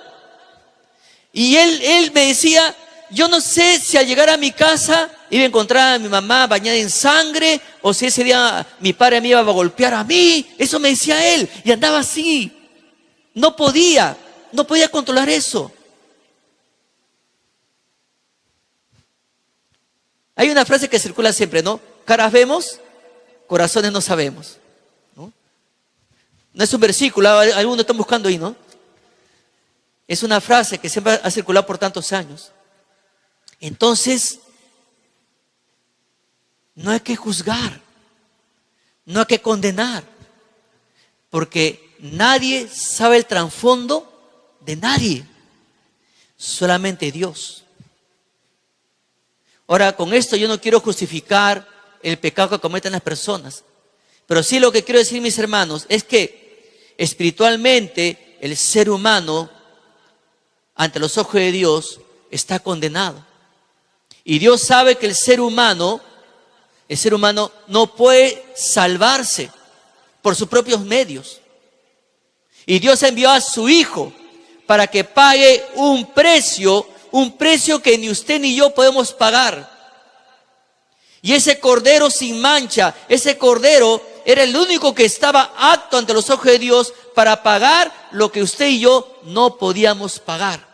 Y él me decía, yo no sé si al llegar a mi casa iba a encontrar a mi mamá bañada en sangre, o si ese día mi padre me iba a golpear a mí. Eso me decía él, y andaba así. No podía controlar eso. Hay una frase que circula siempre, ¿no? Caras vemos, corazones no sabemos. No es un versículo, algunos están buscando ahí, ¿no? Es una frase que siempre ha circulado por tantos años. Entonces, no hay que juzgar, no hay que condenar, porque nadie sabe el trasfondo de nadie, solamente Dios. Ahora, con esto yo no quiero justificar el pecado que cometen las personas, pero sí lo que quiero decir, mis hermanos, es que espiritualmente el ser humano ante los ojos de Dios, está condenado. Y Dios sabe que el ser humano no puede salvarse por sus propios medios. Y Dios envió a su Hijo para que pague un precio que ni usted ni yo podemos pagar. Y ese cordero sin mancha, ese cordero era el único que estaba apto ante los ojos de Dios para pagar lo que usted y yo no podíamos pagar: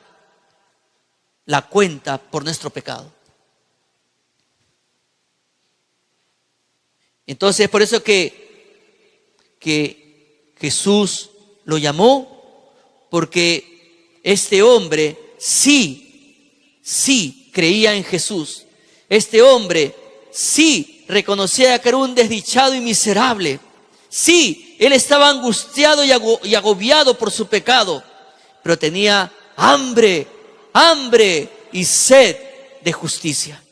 la cuenta por nuestro pecado. Entonces, por eso que Jesús lo llamó, porque este hombre sí creía en Jesús. Este hombre sí reconocía que era un desdichado y miserable. Sí, él estaba angustiado y agobiado por su pecado, pero tenía hambre y sed de justicia.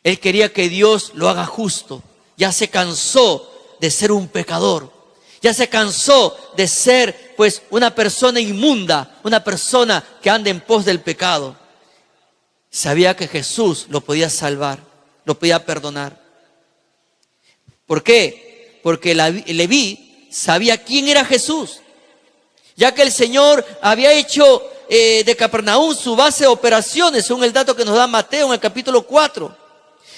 Él quería que Dios lo haga justo. Ya se cansó de ser un pecador. Ya se cansó de ser, pues, una persona inmunda, una persona que anda en pos del pecado. Sabía que Jesús lo podía salvar, lo podía perdonar. ¿Por qué? Porque Leví sabía quién era Jesús, ya que el Señor había hecho de Capernaum su base de operaciones, según el dato que nos da Mateo en el capítulo 4.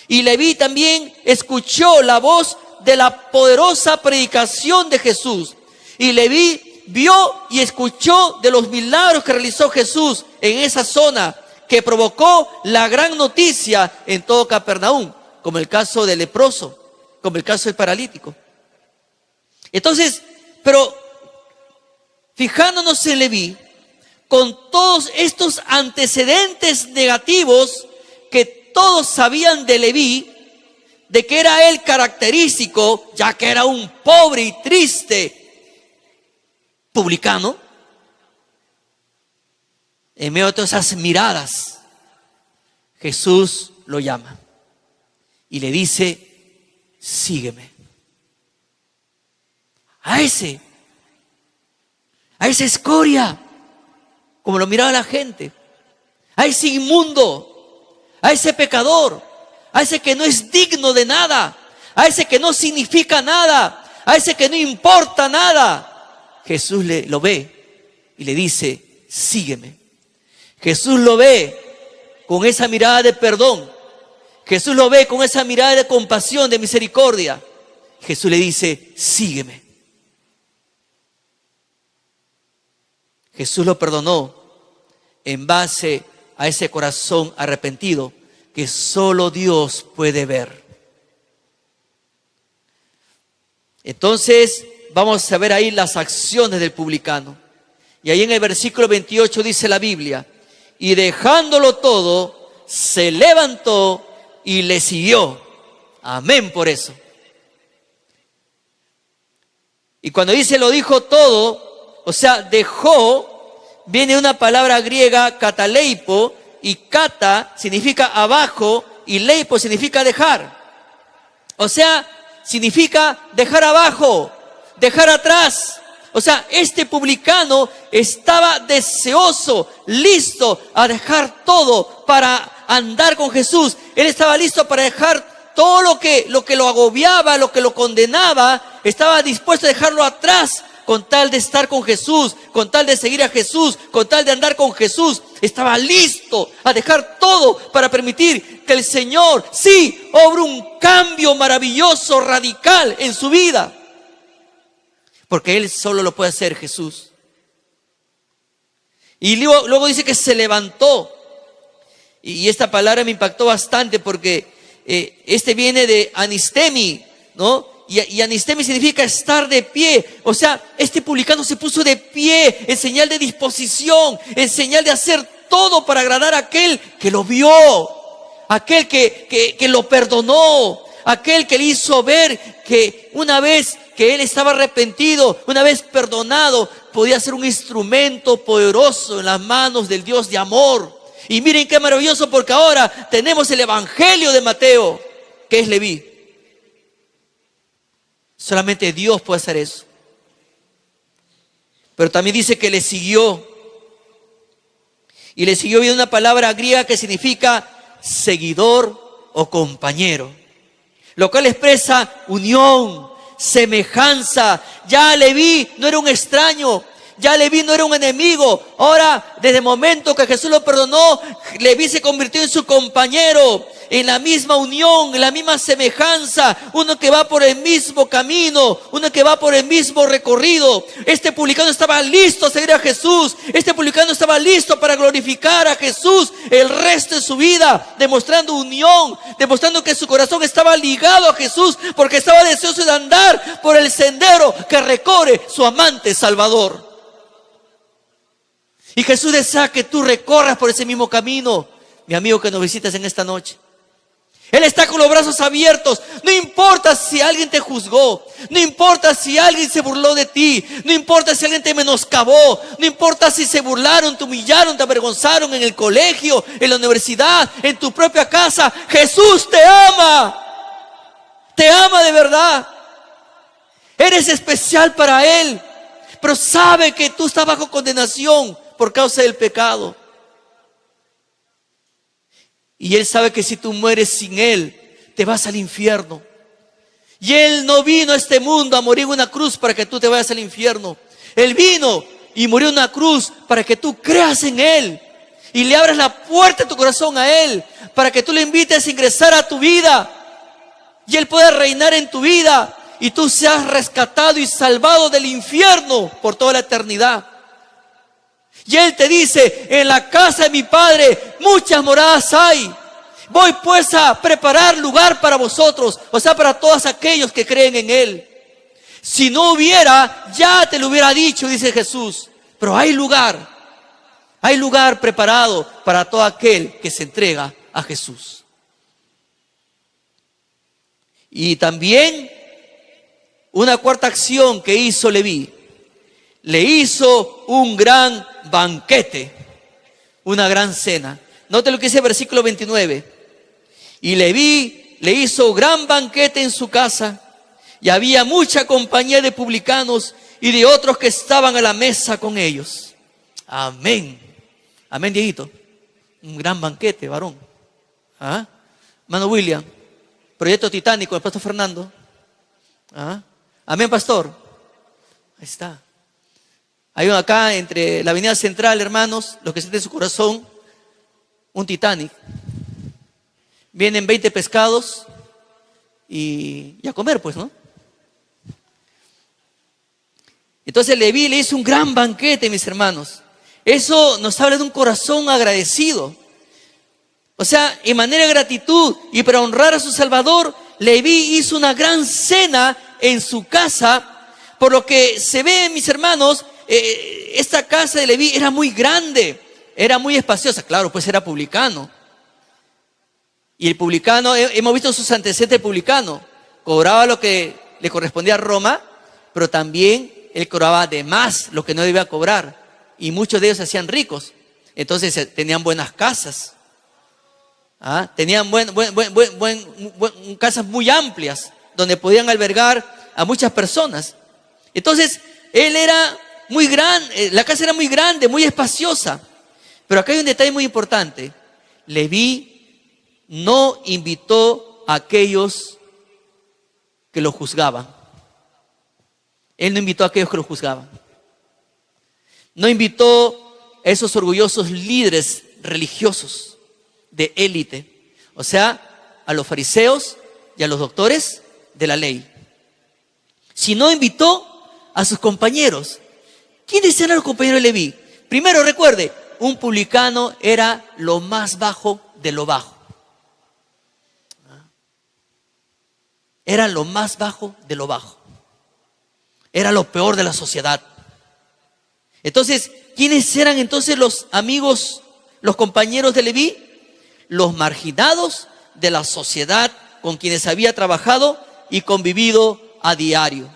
Y Leví también escuchó la voz de la poderosa predicación de Jesús. Y Leví vio y escuchó de los milagros que realizó Jesús en esa zona, que provocó la gran noticia en todo Capernaum, como el caso del leproso, como el caso del paralítico. Entonces, pero fijándonos en Leví, con todos estos antecedentes negativos que todos sabían de Leví, de que era él característico, ya que era un pobre y triste publicano, en medio de todas esas miradas, Jesús lo llama y le dice: sígueme. A esa escoria, como lo miraba la gente, a ese inmundo, a ese pecador, a ese que no es digno de nada, a ese que no significa nada, a ese que no importa nada, Jesús lo ve y le dice: sígueme. Jesús lo ve con esa mirada de perdón. Jesús lo ve con esa mirada de compasión, de misericordia. Jesús le dice: sígueme. Jesús lo perdonó en base a ese corazón arrepentido que solo Dios puede ver. Entonces vamos a ver ahí las acciones del publicano. Y ahí en el versículo 28 dice la Biblia: y dejándolo todo, se levantó y le siguió. Amén por eso. Y cuando dice lo dijo todo, o sea, dejó, viene una palabra griega, kataleipo, y kata significa abajo y leipo significa dejar. O sea, significa dejar abajo, dejar atrás. O sea, este publicano estaba deseoso, listo a dejar todo para andar con Jesús. Él estaba listo para dejar todo lo que lo agobiaba, lo que lo condenaba. Estaba dispuesto a dejarlo atrás con tal de estar con Jesús, con tal de seguir a Jesús, con tal de andar con Jesús. Estaba listo a dejar todo para permitir que el Señor, sí, obre un cambio maravilloso, radical en su vida. Porque Él solo lo puede hacer, Jesús. Y luego dice que se levantó. Y esta palabra me impactó bastante porque este viene de anistemi, ¿no? Y anistemi significa estar de pie. O sea, este publicano se puso de pie en señal de disposición, en señal de hacer todo para agradar a aquel que lo vio, aquel que lo perdonó, aquel que le hizo ver que una vez que él estaba arrepentido, una vez perdonado, podía ser un instrumento poderoso en las manos del Dios de amor. Y miren qué maravilloso, porque ahora tenemos el Evangelio de Mateo, que es Leví. Solamente Dios puede hacer eso. Pero también dice que le siguió. Y le siguió viendo una palabra griega que significa seguidor o compañero, lo cual expresa unión, semejanza. Ya Leví no era un extraño, ya Leví no era un enemigo. Ahora, desde el momento que Jesús lo perdonó, Leví se convirtió en su compañero, en la misma unión, en la misma semejanza, uno que va por el mismo camino, uno que va por el mismo recorrido. Este publicano estaba listo a seguir a Jesús, este publicano estaba listo para glorificar a Jesús el resto de su vida, demostrando unión, demostrando que su corazón estaba ligado a Jesús, porque estaba deseoso de andar por el sendero que recorre su amante Salvador. Y Jesús desea que tú recorras por ese mismo camino, mi amigo que nos visitas en esta noche. Él está con los brazos abiertos. No importa si alguien te juzgó, no importa si alguien se burló de ti, no importa si alguien te menoscabó, no importa si se burlaron, te humillaron, te avergonzaron en el colegio, en la universidad, en tu propia casa. Jesús te ama de verdad. Eres especial para Él, pero sabe que tú estás bajo condenación por causa del pecado. Y Él sabe que si tú mueres sin Él, te vas al infierno. Y Él no vino a este mundo a morir en una cruz para que tú te vayas al infierno. Él vino y murió en una cruz para que tú creas en Él y le abras la puerta de tu corazón a Él, para que tú le invites a ingresar a tu vida y Él pueda reinar en tu vida y tú seas rescatado y salvado del infierno por toda la eternidad. Y Él te dice: en la casa de mi Padre muchas moradas hay. Voy pues a preparar lugar para vosotros, o sea, para todos aquellos que creen en Él. Si no hubiera, ya te lo hubiera dicho, dice Jesús. Pero hay lugar preparado para todo aquel que se entrega a Jesús. Y también una cuarta acción que hizo Leví: le hizo un gran banquete, una gran cena. Note lo que dice el versículo 29. Y Leví le hizo gran banquete en su casa, y había mucha compañía de publicanos y de otros que estaban a la mesa con ellos. Amén. Amén, Dieguito. Un gran banquete, varón. ¿Ah? Mano William. Proyecto Titánico, el pastor Fernando. ¿Ah? Amén, pastor. Ahí está. Hay uno acá entre la avenida Central, hermanos, los que sienten en su corazón, un Titanic. Vienen 20 pescados y a comer, pues, ¿no? Entonces Leví le hizo un gran banquete, mis hermanos. Eso nos habla de un corazón agradecido. O sea, en manera de gratitud y para honrar a su Salvador, Leví hizo una gran cena en su casa. Por lo que se ve, mis hermanos, esta casa de Leví era muy grande, era muy espaciosa. Claro, pues era publicano. Y el publicano, hemos visto sus antecedentes, el publicano cobraba lo que le correspondía a Roma, pero también él cobraba de más lo que no debía cobrar. Y muchos de ellos se hacían ricos. Entonces tenían buenas casas. Tenían casas muy amplias donde podían albergar a muchas personas. Entonces él era muy grande, la casa era muy grande, muy espaciosa. Pero acá hay un detalle muy importante. Leví no invitó a aquellos que lo juzgaban. Él no invitó a aquellos que lo juzgaban. No invitó a esos orgullosos líderes religiosos de élite, o sea, a los fariseos y a los doctores de la ley. Sino invitó a sus compañeros. ¿Quiénes eran los compañeros de Leví? Primero, recuerde, un publicano era lo más bajo de lo bajo. Era lo más bajo de lo bajo. Era lo peor de la sociedad. Entonces, ¿quiénes eran entonces los amigos, los compañeros de Leví? Los marginados de la sociedad con quienes había trabajado y convivido a diario.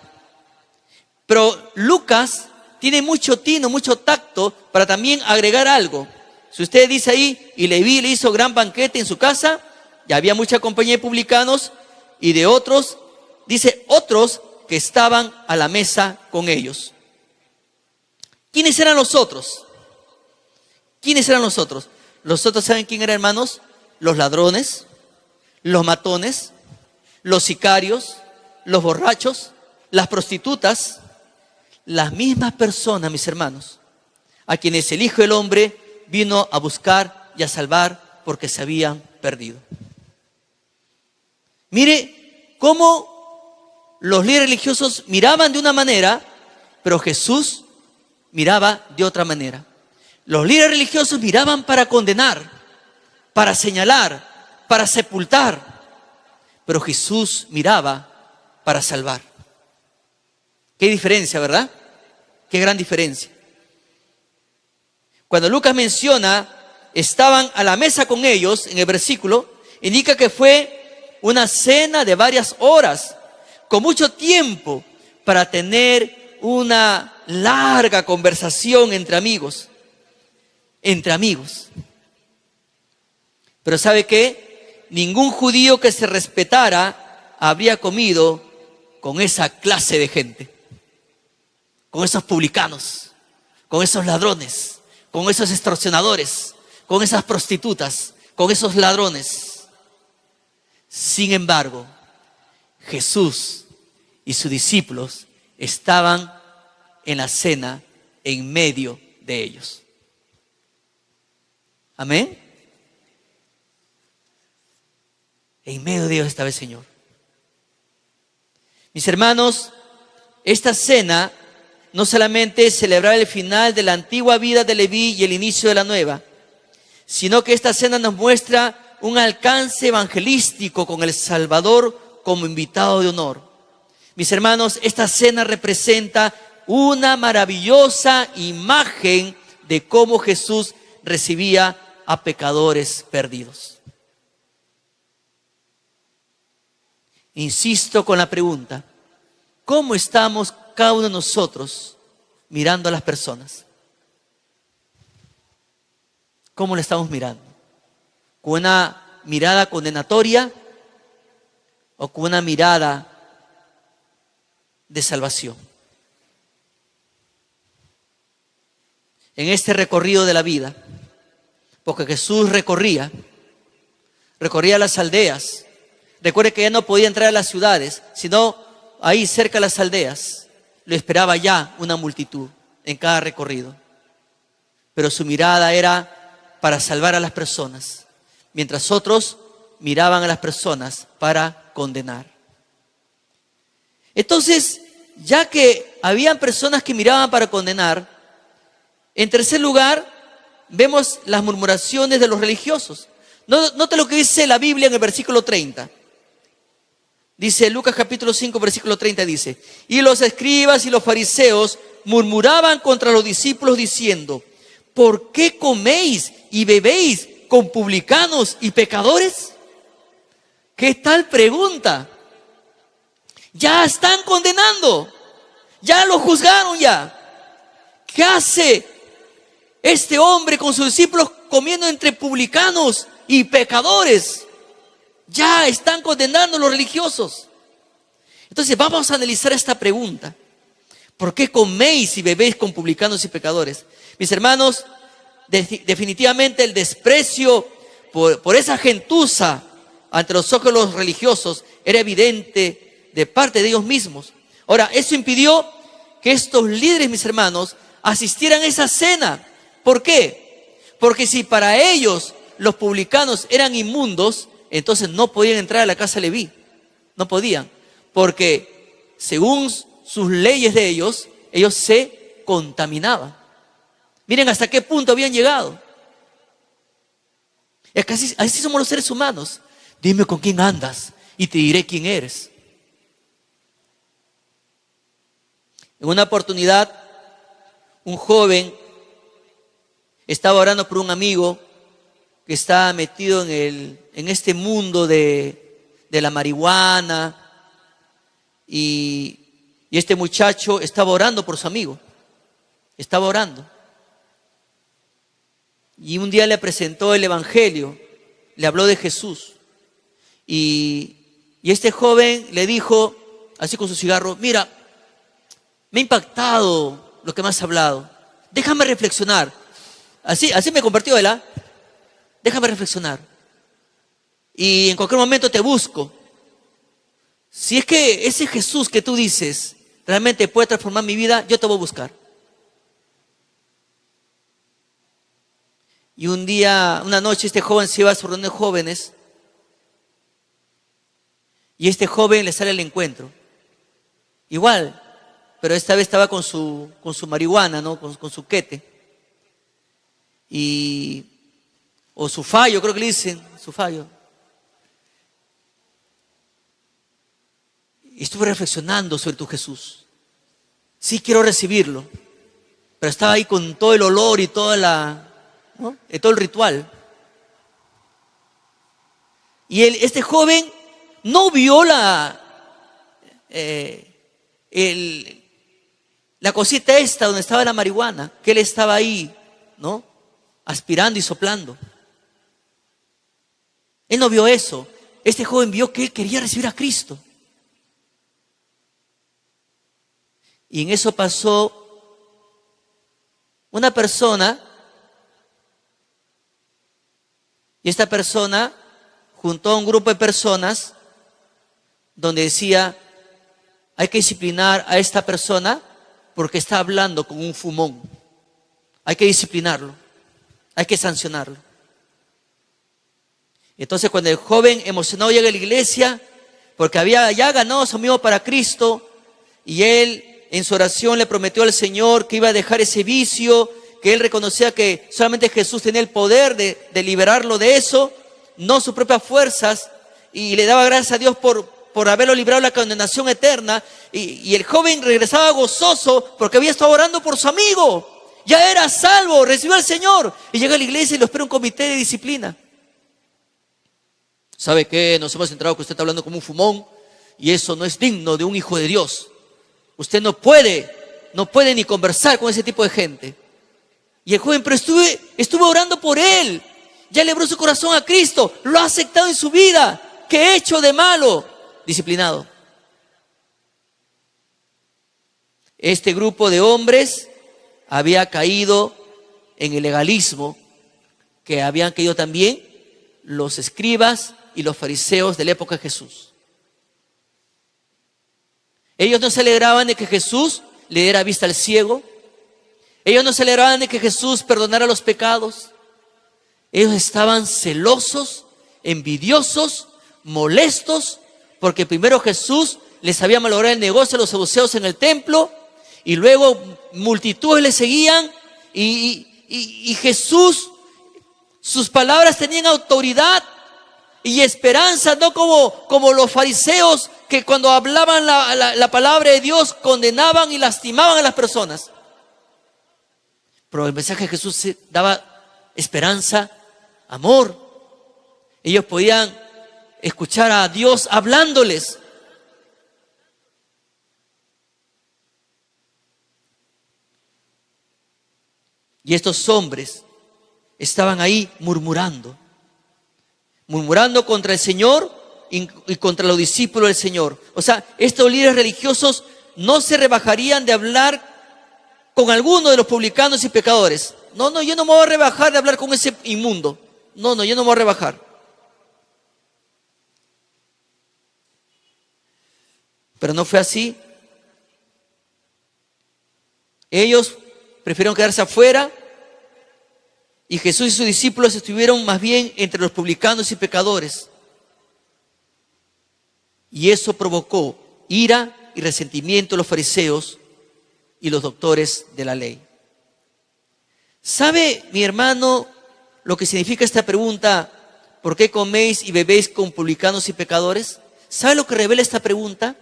Pero Lucas tiene mucho tino, mucho tacto para también agregar algo. Si usted dice ahí, y Leví le hizo gran banquete en su casa, y había mucha compañía de publicanos y de otros, dice otros que estaban a la mesa con ellos. ¿Quiénes eran los otros? ¿Quiénes eran los otros? Los otros, ¿saben quién eran, hermanos? Los ladrones, los matones, los sicarios, los borrachos, las prostitutas, las mismas personas, mis hermanos, a quienes el Hijo del Hombre vino a buscar y a salvar porque se habían perdido. Mire cómo los líderes religiosos miraban de una manera, pero Jesús miraba de otra manera. Los líderes religiosos miraban para condenar, para señalar, para sepultar, pero Jesús miraba para salvar. Qué diferencia, ¿verdad? Qué gran diferencia. Cuando Lucas menciona, estaban a la mesa con ellos, en el versículo, indica que fue una cena de varias horas, con mucho tiempo para tener una larga conversación entre amigos. Entre amigos. Pero ¿sabe qué? Ningún judío que se respetara habría comido con esa clase de gente, con esos publicanos, con esos ladrones, con esos extorsionadores, con esas prostitutas, con esos ladrones. Sin embargo, Jesús y sus discípulos estaban en la cena en medio de ellos. Amén. En medio de ellos estaba el Señor. Mis hermanos, esta cena no solamente celebraba el final de la antigua vida de Leví y el inicio de la nueva, sino que esta cena nos muestra un alcance evangelístico con el Salvador como invitado de honor. Mis hermanos, esta cena representa una maravillosa imagen de cómo Jesús recibía a pecadores perdidos. Insisto con la pregunta: ¿cómo estamos cada uno de nosotros mirando a las personas? ¿Cómo le estamos mirando? ¿Con una mirada condenatoria o con una mirada de salvación? En este recorrido de la vida, porque Jesús recorría las aldeas. Recuerde que ya no podía entrar a las ciudades, sino ahí cerca de las aldeas lo esperaba ya una multitud en cada recorrido. Pero su mirada era para salvar a las personas, mientras otros miraban a las personas para condenar. Entonces, ya que habían personas que miraban para condenar, en tercer lugar, vemos las murmuraciones de los religiosos. Note lo que dice la Biblia en el versículo 30. Dice Lucas capítulo 5, versículo 30, dice: y los escribas y los fariseos murmuraban contra los discípulos diciendo: ¿por qué coméis y bebéis con publicanos y pecadores? ¿Qué tal pregunta? Ya están condenando, ya lo juzgaron ya. ¿Qué hace este hombre con sus discípulos comiendo entre publicanos y pecadores? Ya están condenando a los religiosos. Entonces vamos a analizar esta pregunta: ¿por qué coméis y bebéis con publicanos y pecadores? Mis hermanos, definitivamente el desprecio por esa gentuza ante los ojos de los religiosos era evidente de parte de ellos mismos. Ahora, eso impidió que estos líderes, mis hermanos, asistieran a esa cena. ¿Por qué? Porque si para ellos los publicanos eran inmundos, entonces no podían entrar a la casa de Leví. No podían, porque según sus leyes de ellos se contaminaban. Miren hasta qué punto habían llegado. Es que así somos los seres humanos. Dime con quién andas y te diré quién eres. En una oportunidad, un joven estaba orando por un amigo que está metido en este mundo de la marihuana, y este muchacho estaba orando por su amigo, estaba orando. Y un día le presentó el evangelio, le habló de Jesús, y este joven le dijo, así con su cigarro: mira, me ha impactado lo que me has hablado, déjame reflexionar. Así me compartió él, ¿ah? Déjame reflexionar. Y en cualquier momento te busco. Si es que ese Jesús que tú dices realmente puede transformar mi vida, yo te voy a buscar. Y un día, una noche, este joven se iba a su reunión de jóvenes. Y este joven le sale al encuentro. Igual, pero esta vez estaba con su marihuana, ¿no? Con su quete. O su fallo, creo que le dicen, su fallo. Y estuve reflexionando sobre tu Jesús. Sí quiero recibirlo, pero estaba ahí con todo el olor y toda ¿no? Todo el ritual. Y este joven no vio la cosita esta donde estaba la marihuana, que él estaba ahí, ¿no? Aspirando y soplando. Él no vio eso. Este joven vio que él quería recibir a Cristo. Y en eso pasó una persona, y esta persona juntó a un grupo de personas donde decía, hay que disciplinar a esta persona porque está hablando con un fumón. Hay que disciplinarlo, hay que sancionarlo. Entonces cuando el joven emocionado llega a la iglesia, porque había ya ganado su amigo para Cristo, y él en su oración le prometió al Señor que iba a dejar ese vicio, que él reconocía que solamente Jesús tenía el poder de liberarlo de eso, no sus propias fuerzas, y le daba gracias a Dios por haberlo librado de la condenación eterna, y el joven regresaba gozoso porque había estado orando por su amigo, ya era salvo, recibió al Señor, y llega a la iglesia y lo espera un comité de disciplina. ¿Sabe qué? Nos hemos enterado que usted está hablando como un fumón, y eso no es digno de un hijo de Dios. Usted no puede ni conversar con ese tipo de gente. Y el joven, pero estuve orando por él. Ya le abrió su corazón a Cristo. Lo ha aceptado en su vida. ¿Qué he hecho de malo? Disciplinado. Este grupo de hombres había caído en el legalismo que habían caído también los escribas y los fariseos de la época de Jesús. Ellos no se alegraban de que Jesús le diera vista al ciego. Ellos no se alegraban de que Jesús perdonara los pecados. Ellos estaban celosos, envidiosos, molestos, porque primero Jesús les había malogrado el negocio a los saduceos en el templo, y luego multitudes le seguían, y Jesús, sus palabras tenían autoridad y esperanza, no como los fariseos que cuando hablaban la palabra de Dios condenaban y lastimaban a las personas. Pero el mensaje de Jesús daba esperanza, amor. Ellos podían escuchar a Dios hablándoles. Y estos hombres estaban ahí murmurando contra el Señor y contra los discípulos del Señor. O sea, estos líderes religiosos no se rebajarían de hablar con alguno de los publicanos y pecadores. No, yo no me voy a rebajar de hablar con ese inmundo. No, yo no me voy a rebajar. Pero no fue así. Ellos prefirieron quedarse afuera, y Jesús y sus discípulos estuvieron más bien entre los publicanos y pecadores. Y eso provocó ira y resentimiento de los fariseos y los doctores de la ley. ¿Sabe, mi hermano, lo que significa esta pregunta? ¿Por qué coméis y bebéis con publicanos y pecadores? ¿Sabe lo que revela esta pregunta?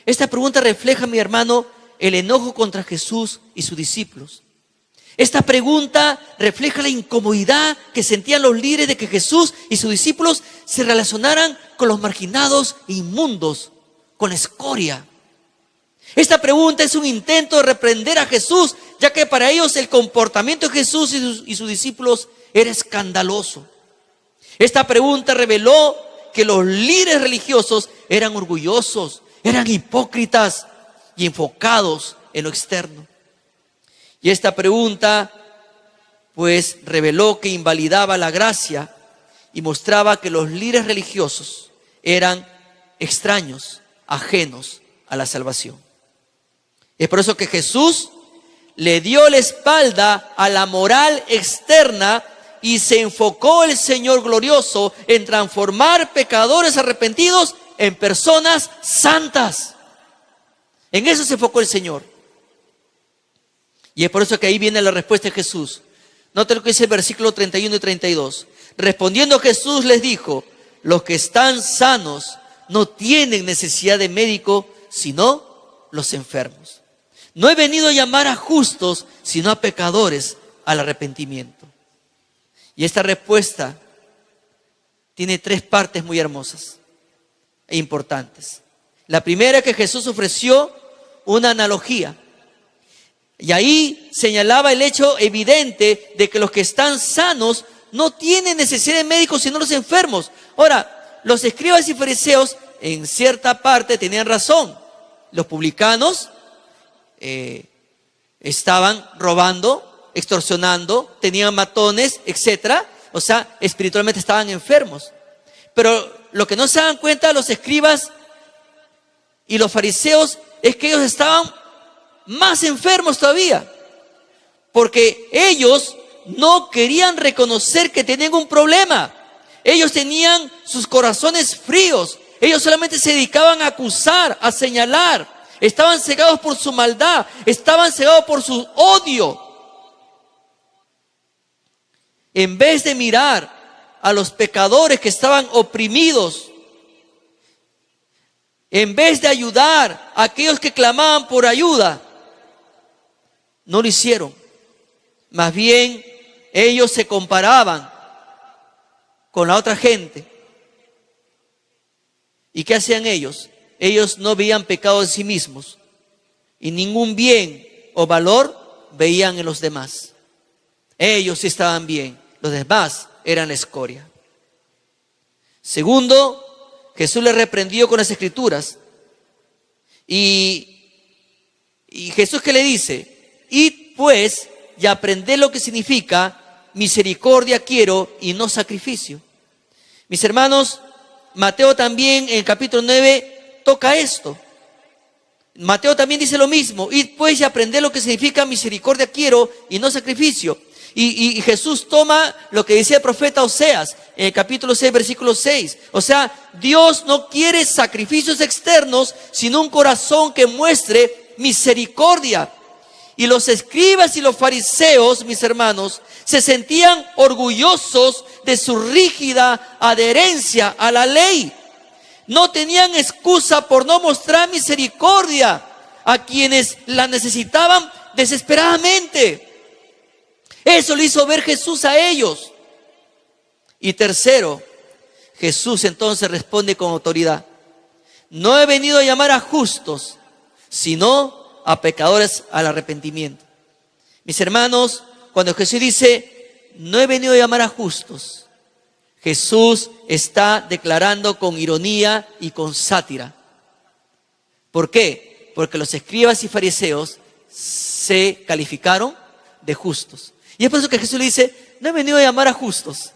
Esta pregunta refleja, mi hermano, el enojo contra Jesús y sus discípulos. Esta pregunta refleja la incomodidad que sentían los líderes de que Jesús y sus discípulos se relacionaran con los marginados e inmundos, con la escoria. Esta pregunta es un intento de reprender a Jesús, ya que para ellos el comportamiento de Jesús y sus discípulos era escandaloso. Esta pregunta reveló que los líderes religiosos eran orgullosos, eran hipócritas y enfocados en lo externo. Y esta pregunta pues reveló que invalidaba la gracia y mostraba que los líderes religiosos eran extraños, ajenos a la salvación. Es por eso que Jesús le dio la espalda a la moral externa y se enfocó el Señor glorioso en transformar pecadores arrepentidos en personas santas. En eso se enfocó el Señor. Y es por eso que ahí viene la respuesta de Jesús. Note lo que dice el versículo 31 y 32. Respondiendo Jesús les dijo: los que están sanos no tienen necesidad de médico, sino los enfermos. No he venido a llamar a justos, sino a pecadores al arrepentimiento. Y esta respuesta tiene tres partes muy hermosas e importantes. La primera es que Jesús ofreció una analogía. Y ahí señalaba el hecho evidente de que los que están sanos no tienen necesidad de médicos sino los enfermos. Ahora, los escribas y fariseos en cierta parte tenían razón. Los publicanos estaban robando, extorsionando, tenían matones, etcétera. O sea, espiritualmente estaban enfermos. Pero lo que no se dan cuenta los escribas y los fariseos es que ellos estaban más enfermos todavía, porque ellos no querían reconocer que tenían un problema. Ellos tenían sus corazones fríos. Ellos solamente se dedicaban a acusar, a señalar. Estaban cegados por su maldad, estaban cegados por su odio. En vez de mirar a los pecadores que estaban oprimidos, en vez de ayudar a aquellos que clamaban por ayuda, no lo hicieron. Más bien, ellos se comparaban con la otra gente. ¿Y qué hacían ellos? Ellos no veían pecado en sí mismos y ningún bien o valor veían en los demás. Ellos sí estaban bien, los demás eran la escoria. Segundo, Jesús les reprendió con las escrituras. Y Jesús, ¿qué le dice? Id pues y aprended lo que significa misericordia quiero y no sacrificio. Mis hermanos, Mateo también en el capítulo 9 toca esto. Mateo también dice lo mismo. Id pues y aprended lo que significa misericordia quiero y no sacrificio. Y Jesús toma lo que decía el profeta Oseas en el capítulo 6, versículo 6. O sea, Dios no quiere sacrificios externos, sino un corazón que muestre misericordia. Y los escribas y los fariseos, mis hermanos, se sentían orgullosos de su rígida adherencia a la ley. No tenían excusa por no mostrar misericordia a quienes la necesitaban desesperadamente. Eso le hizo ver Jesús a ellos. Y tercero, Jesús entonces responde con autoridad: no he venido a llamar a justos, sino a pecadores al arrepentimiento. Mis hermanos, cuando Jesús dice no he venido a llamar a justos, Jesús está declarando con ironía y con sátira. ¿Por qué? Porque los escribas y fariseos se calificaron de justos. Y es por eso que Jesús le dice, no he venido a llamar a justos.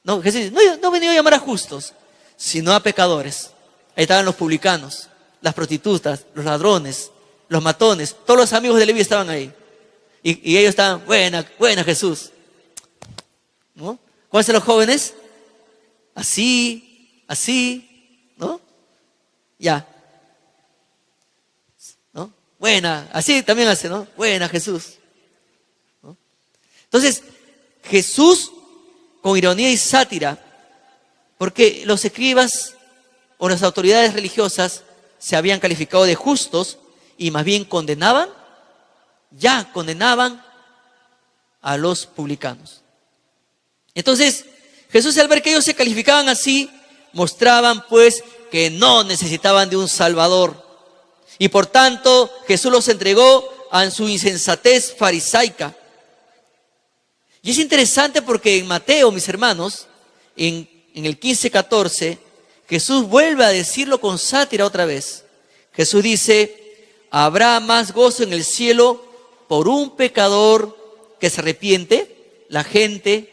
No, Jesús dice, no he venido a llamar a justos, sino a pecadores. Ahí estaban los publicanos, las prostitutas, los ladrones, los matones, todos los amigos de Leví estaban ahí. Y ellos estaban, buena Jesús. ¿No? ¿Cómo hacen los jóvenes? Así, ¿no? Ya. ¿No? Buena, así también hace, ¿no? Buena Jesús. ¿No? Entonces, Jesús, con ironía y sátira, porque los escribas o las autoridades religiosas se habían calificado de justos y más bien condenaban a los publicanos. Entonces, Jesús, al ver que ellos se calificaban así, mostraban pues que no necesitaban de un Salvador. Y por tanto, Jesús los entregó a su insensatez farisaica. Y es interesante porque en Mateo, mis hermanos, en el 15:14, Jesús vuelve a decirlo con sátira otra vez. Jesús dice, habrá más gozo en el cielo por un pecador que se arrepiente, la gente,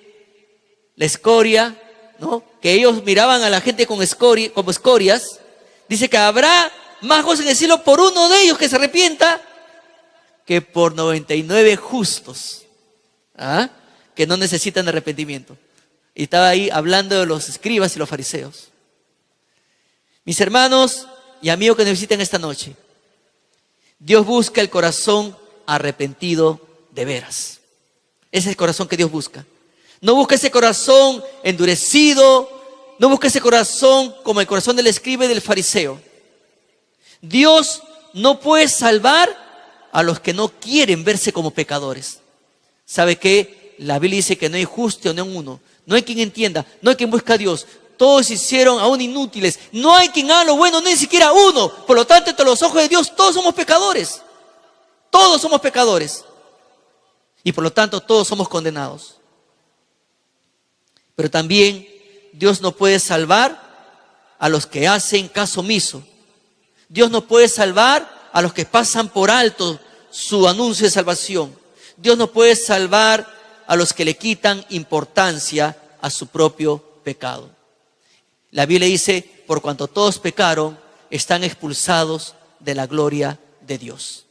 la escoria, ¿no? Que ellos miraban a la gente con escoria, como escorias. Dice que habrá más gozo en el cielo por uno de ellos que se arrepienta que por 99 justos, ¿ah?, que no necesitan arrepentimiento. Y estaba ahí hablando de los escribas y los fariseos. Mis hermanos y amigos que nos visitan esta noche, Dios busca el corazón arrepentido de veras. Ese es el corazón que Dios busca. No busca ese corazón endurecido, no busca ese corazón como el corazón del escriba y del fariseo. Dios no puede salvar a los que no quieren verse como pecadores. ¿Sabe qué? La Biblia dice que no hay justo ni uno. No hay quien entienda, no hay quien busque a Dios. Todos se hicieron aún inútiles. No hay quien haga lo bueno, ni siquiera uno. Por lo tanto, entre los ojos de Dios, todos somos pecadores. Todos somos pecadores. Y por lo tanto, todos somos condenados. Pero también Dios no puede salvar a los que hacen caso omiso. Dios no puede salvar a los que pasan por alto su anuncio de salvación. Dios no puede salvar a los que le quitan importancia a su propio pecado. La Biblia dice, por cuanto todos pecaron, están expulsados de la gloria de Dios.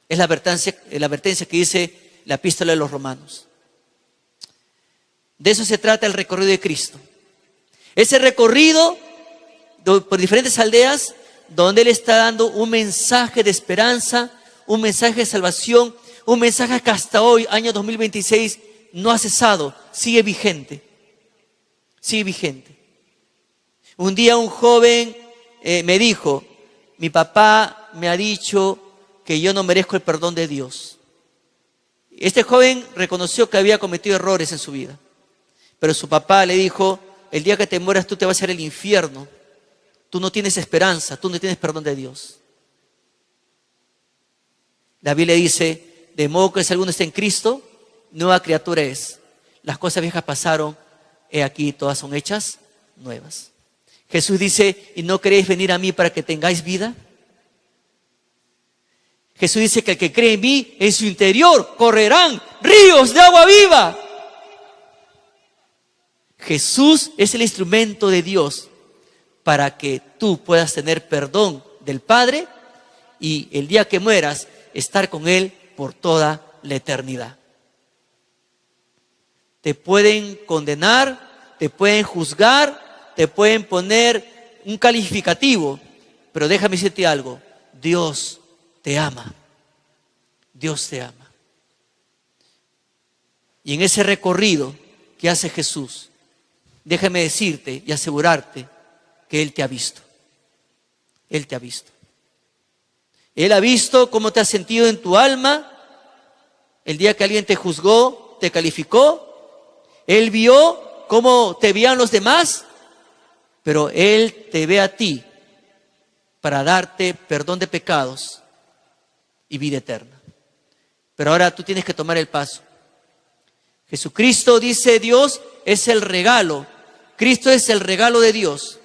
Es la advertencia que dice la epístola de los Romanos. De eso se trata el recorrido de Cristo. Ese recorrido por diferentes aldeas donde Él está dando un mensaje de esperanza, un mensaje de salvación, un mensaje que hasta hoy, año 2026, no ha cesado, sigue vigente. Sigue vigente. Un día un joven me dijo, mi papá me ha dicho que yo no merezco el perdón de Dios. Este joven reconoció que había cometido errores en su vida, pero su papá le dijo, el día que te mueras tú te vas a ir al infierno, tú no tienes esperanza, tú no tienes perdón de Dios. La Biblia dice, de modo que si alguno está en Cristo, nueva criatura es. Las cosas viejas pasaron, he aquí todas son hechas nuevas. Jesús dice, ¿y no queréis venir a mí para que tengáis vida? Jesús dice que el que cree en mí, en su interior correrán ríos de agua viva. Jesús es el instrumento de Dios para que tú puedas tener perdón del Padre y el día que mueras, estar con Él por toda la eternidad. Te pueden condenar, te pueden juzgar, te pueden poner un calificativo, pero déjame decirte algo, Dios te ama. Dios te ama. Y en ese recorrido que hace Jesús, déjame decirte y asegurarte que Él te ha visto. Él te ha visto. Él ha visto cómo te has sentido en tu alma el día que alguien te juzgó, te calificó. Él vio cómo te veían los demás, pero Él te ve a ti para darte perdón de pecados y vida eterna. Pero ahora tú tienes que tomar el paso. Jesucristo, dice Dios, es el regalo. Cristo es el regalo de Dios.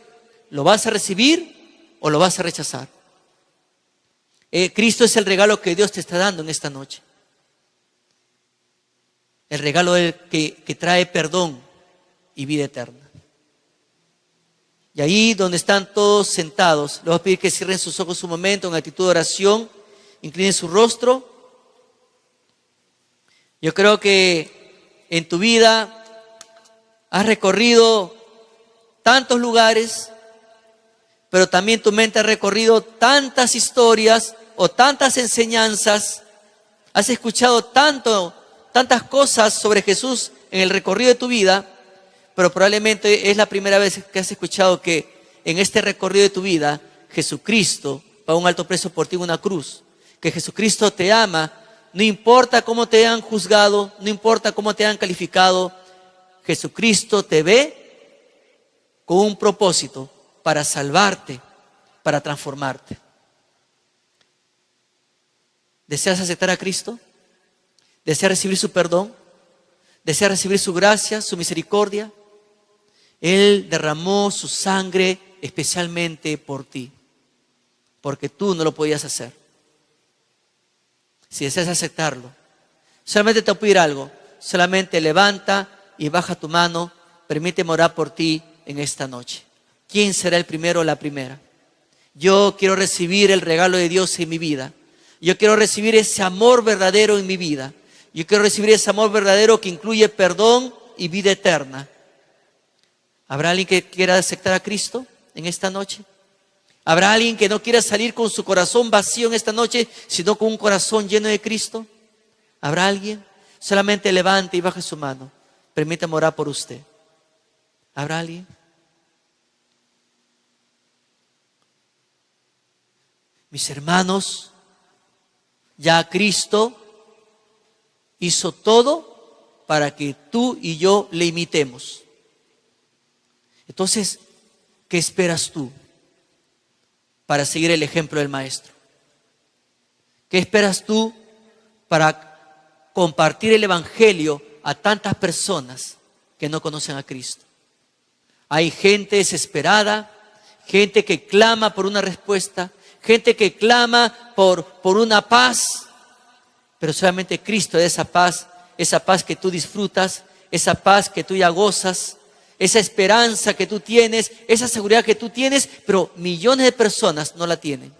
¿Lo vas a recibir o lo vas a rechazar? Cristo es el regalo que Dios te está dando en esta noche. El regalo que trae perdón y vida eterna. Y ahí donde están todos sentados, les voy a pedir que cierren sus ojos un momento en actitud de oración, inclinen su rostro. Yo creo que en tu vida has recorrido tantos lugares, pero también tu mente ha recorrido tantas historias o tantas enseñanzas. Has escuchado tantas cosas sobre Jesús en el recorrido de tu vida, pero probablemente es la primera vez que has escuchado que en este recorrido de tu vida, Jesucristo pagó un alto precio por ti en una cruz, que Jesucristo te ama, no importa cómo te han juzgado, no importa cómo te han calificado, Jesucristo te ve con un propósito para salvarte, para transformarte. ¿Deseas aceptar a Cristo? ¿Deseas recibir su perdón? ¿Deseas recibir su gracia, su misericordia? Él derramó su sangre especialmente por ti, porque tú no lo podías hacer. Si deseas aceptarlo, solamente te voy a pedir algo. solamente levanta y baja tu mano. Permíteme orar por ti en esta noche. ¿Quién será el primero o la primera? Yo quiero recibir el regalo de Dios en mi vida. Yo quiero recibir ese amor verdadero en mi vida. Yo quiero recibir ese amor verdadero que incluye perdón y vida eterna. ¿Habrá alguien que quiera aceptar a Cristo en esta noche? ¿Habrá alguien que no quiera salir con su corazón vacío en esta noche, sino con un corazón lleno de Cristo? ¿Habrá alguien? Solamente levante y baje su mano. Permítame orar por usted. ¿Habrá alguien? Mis hermanos, ya Cristo hizo todo para que tú y yo le imitemos. Entonces, ¿qué esperas tú para seguir el ejemplo del Maestro? ¿Qué esperas tú para compartir el Evangelio a tantas personas que no conocen a Cristo? Hay gente desesperada, gente que clama por una respuesta, gente que clama por una paz, pero solamente Cristo da esa paz que tú disfrutas, esa paz que tú ya gozas, esa esperanza que tú tienes, esa seguridad que tú tienes, pero millones de personas no la tienen.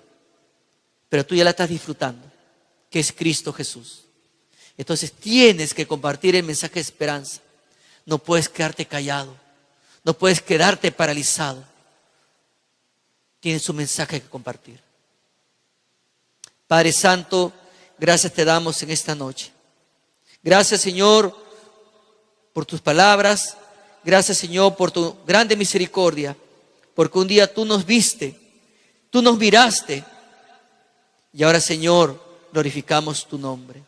Pero tú ya la estás disfrutando, que es Cristo Jesús. Entonces tienes que compartir el mensaje de esperanza. No puedes quedarte callado, no puedes quedarte paralizado. Tienes un mensaje que compartir. Padre Santo, gracias te damos en esta noche. Gracias, Señor, por tus palabras. Gracias, Señor, por tu grande misericordia, porque un día tú nos viste, tú nos miraste, y ahora, Señor, glorificamos tu nombre.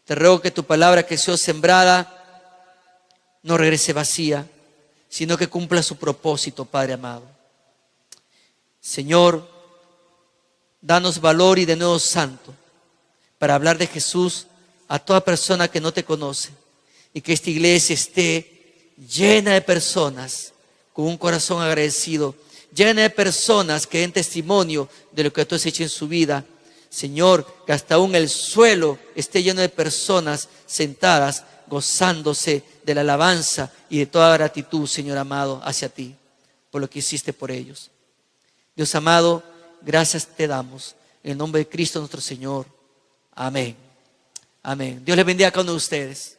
Te ruego que tu palabra que sea sembrada no regrese vacía, sino que cumpla su propósito, Padre amado. Señor, danos valor y de nuevo santo para hablar de Jesús a toda persona que no te conoce, y que esta iglesia esté llena de personas con un corazón agradecido, llena de personas que den testimonio de lo que tú has hecho en su vida. Señor, que hasta aún el suelo esté lleno de personas sentadas, gozándose de la alabanza y de toda gratitud, Señor amado, hacia ti, por lo que hiciste por ellos. Dios amado, gracias te damos, en el nombre de Cristo nuestro Señor. Amén. Amén. Dios les bendiga a cada uno de ustedes.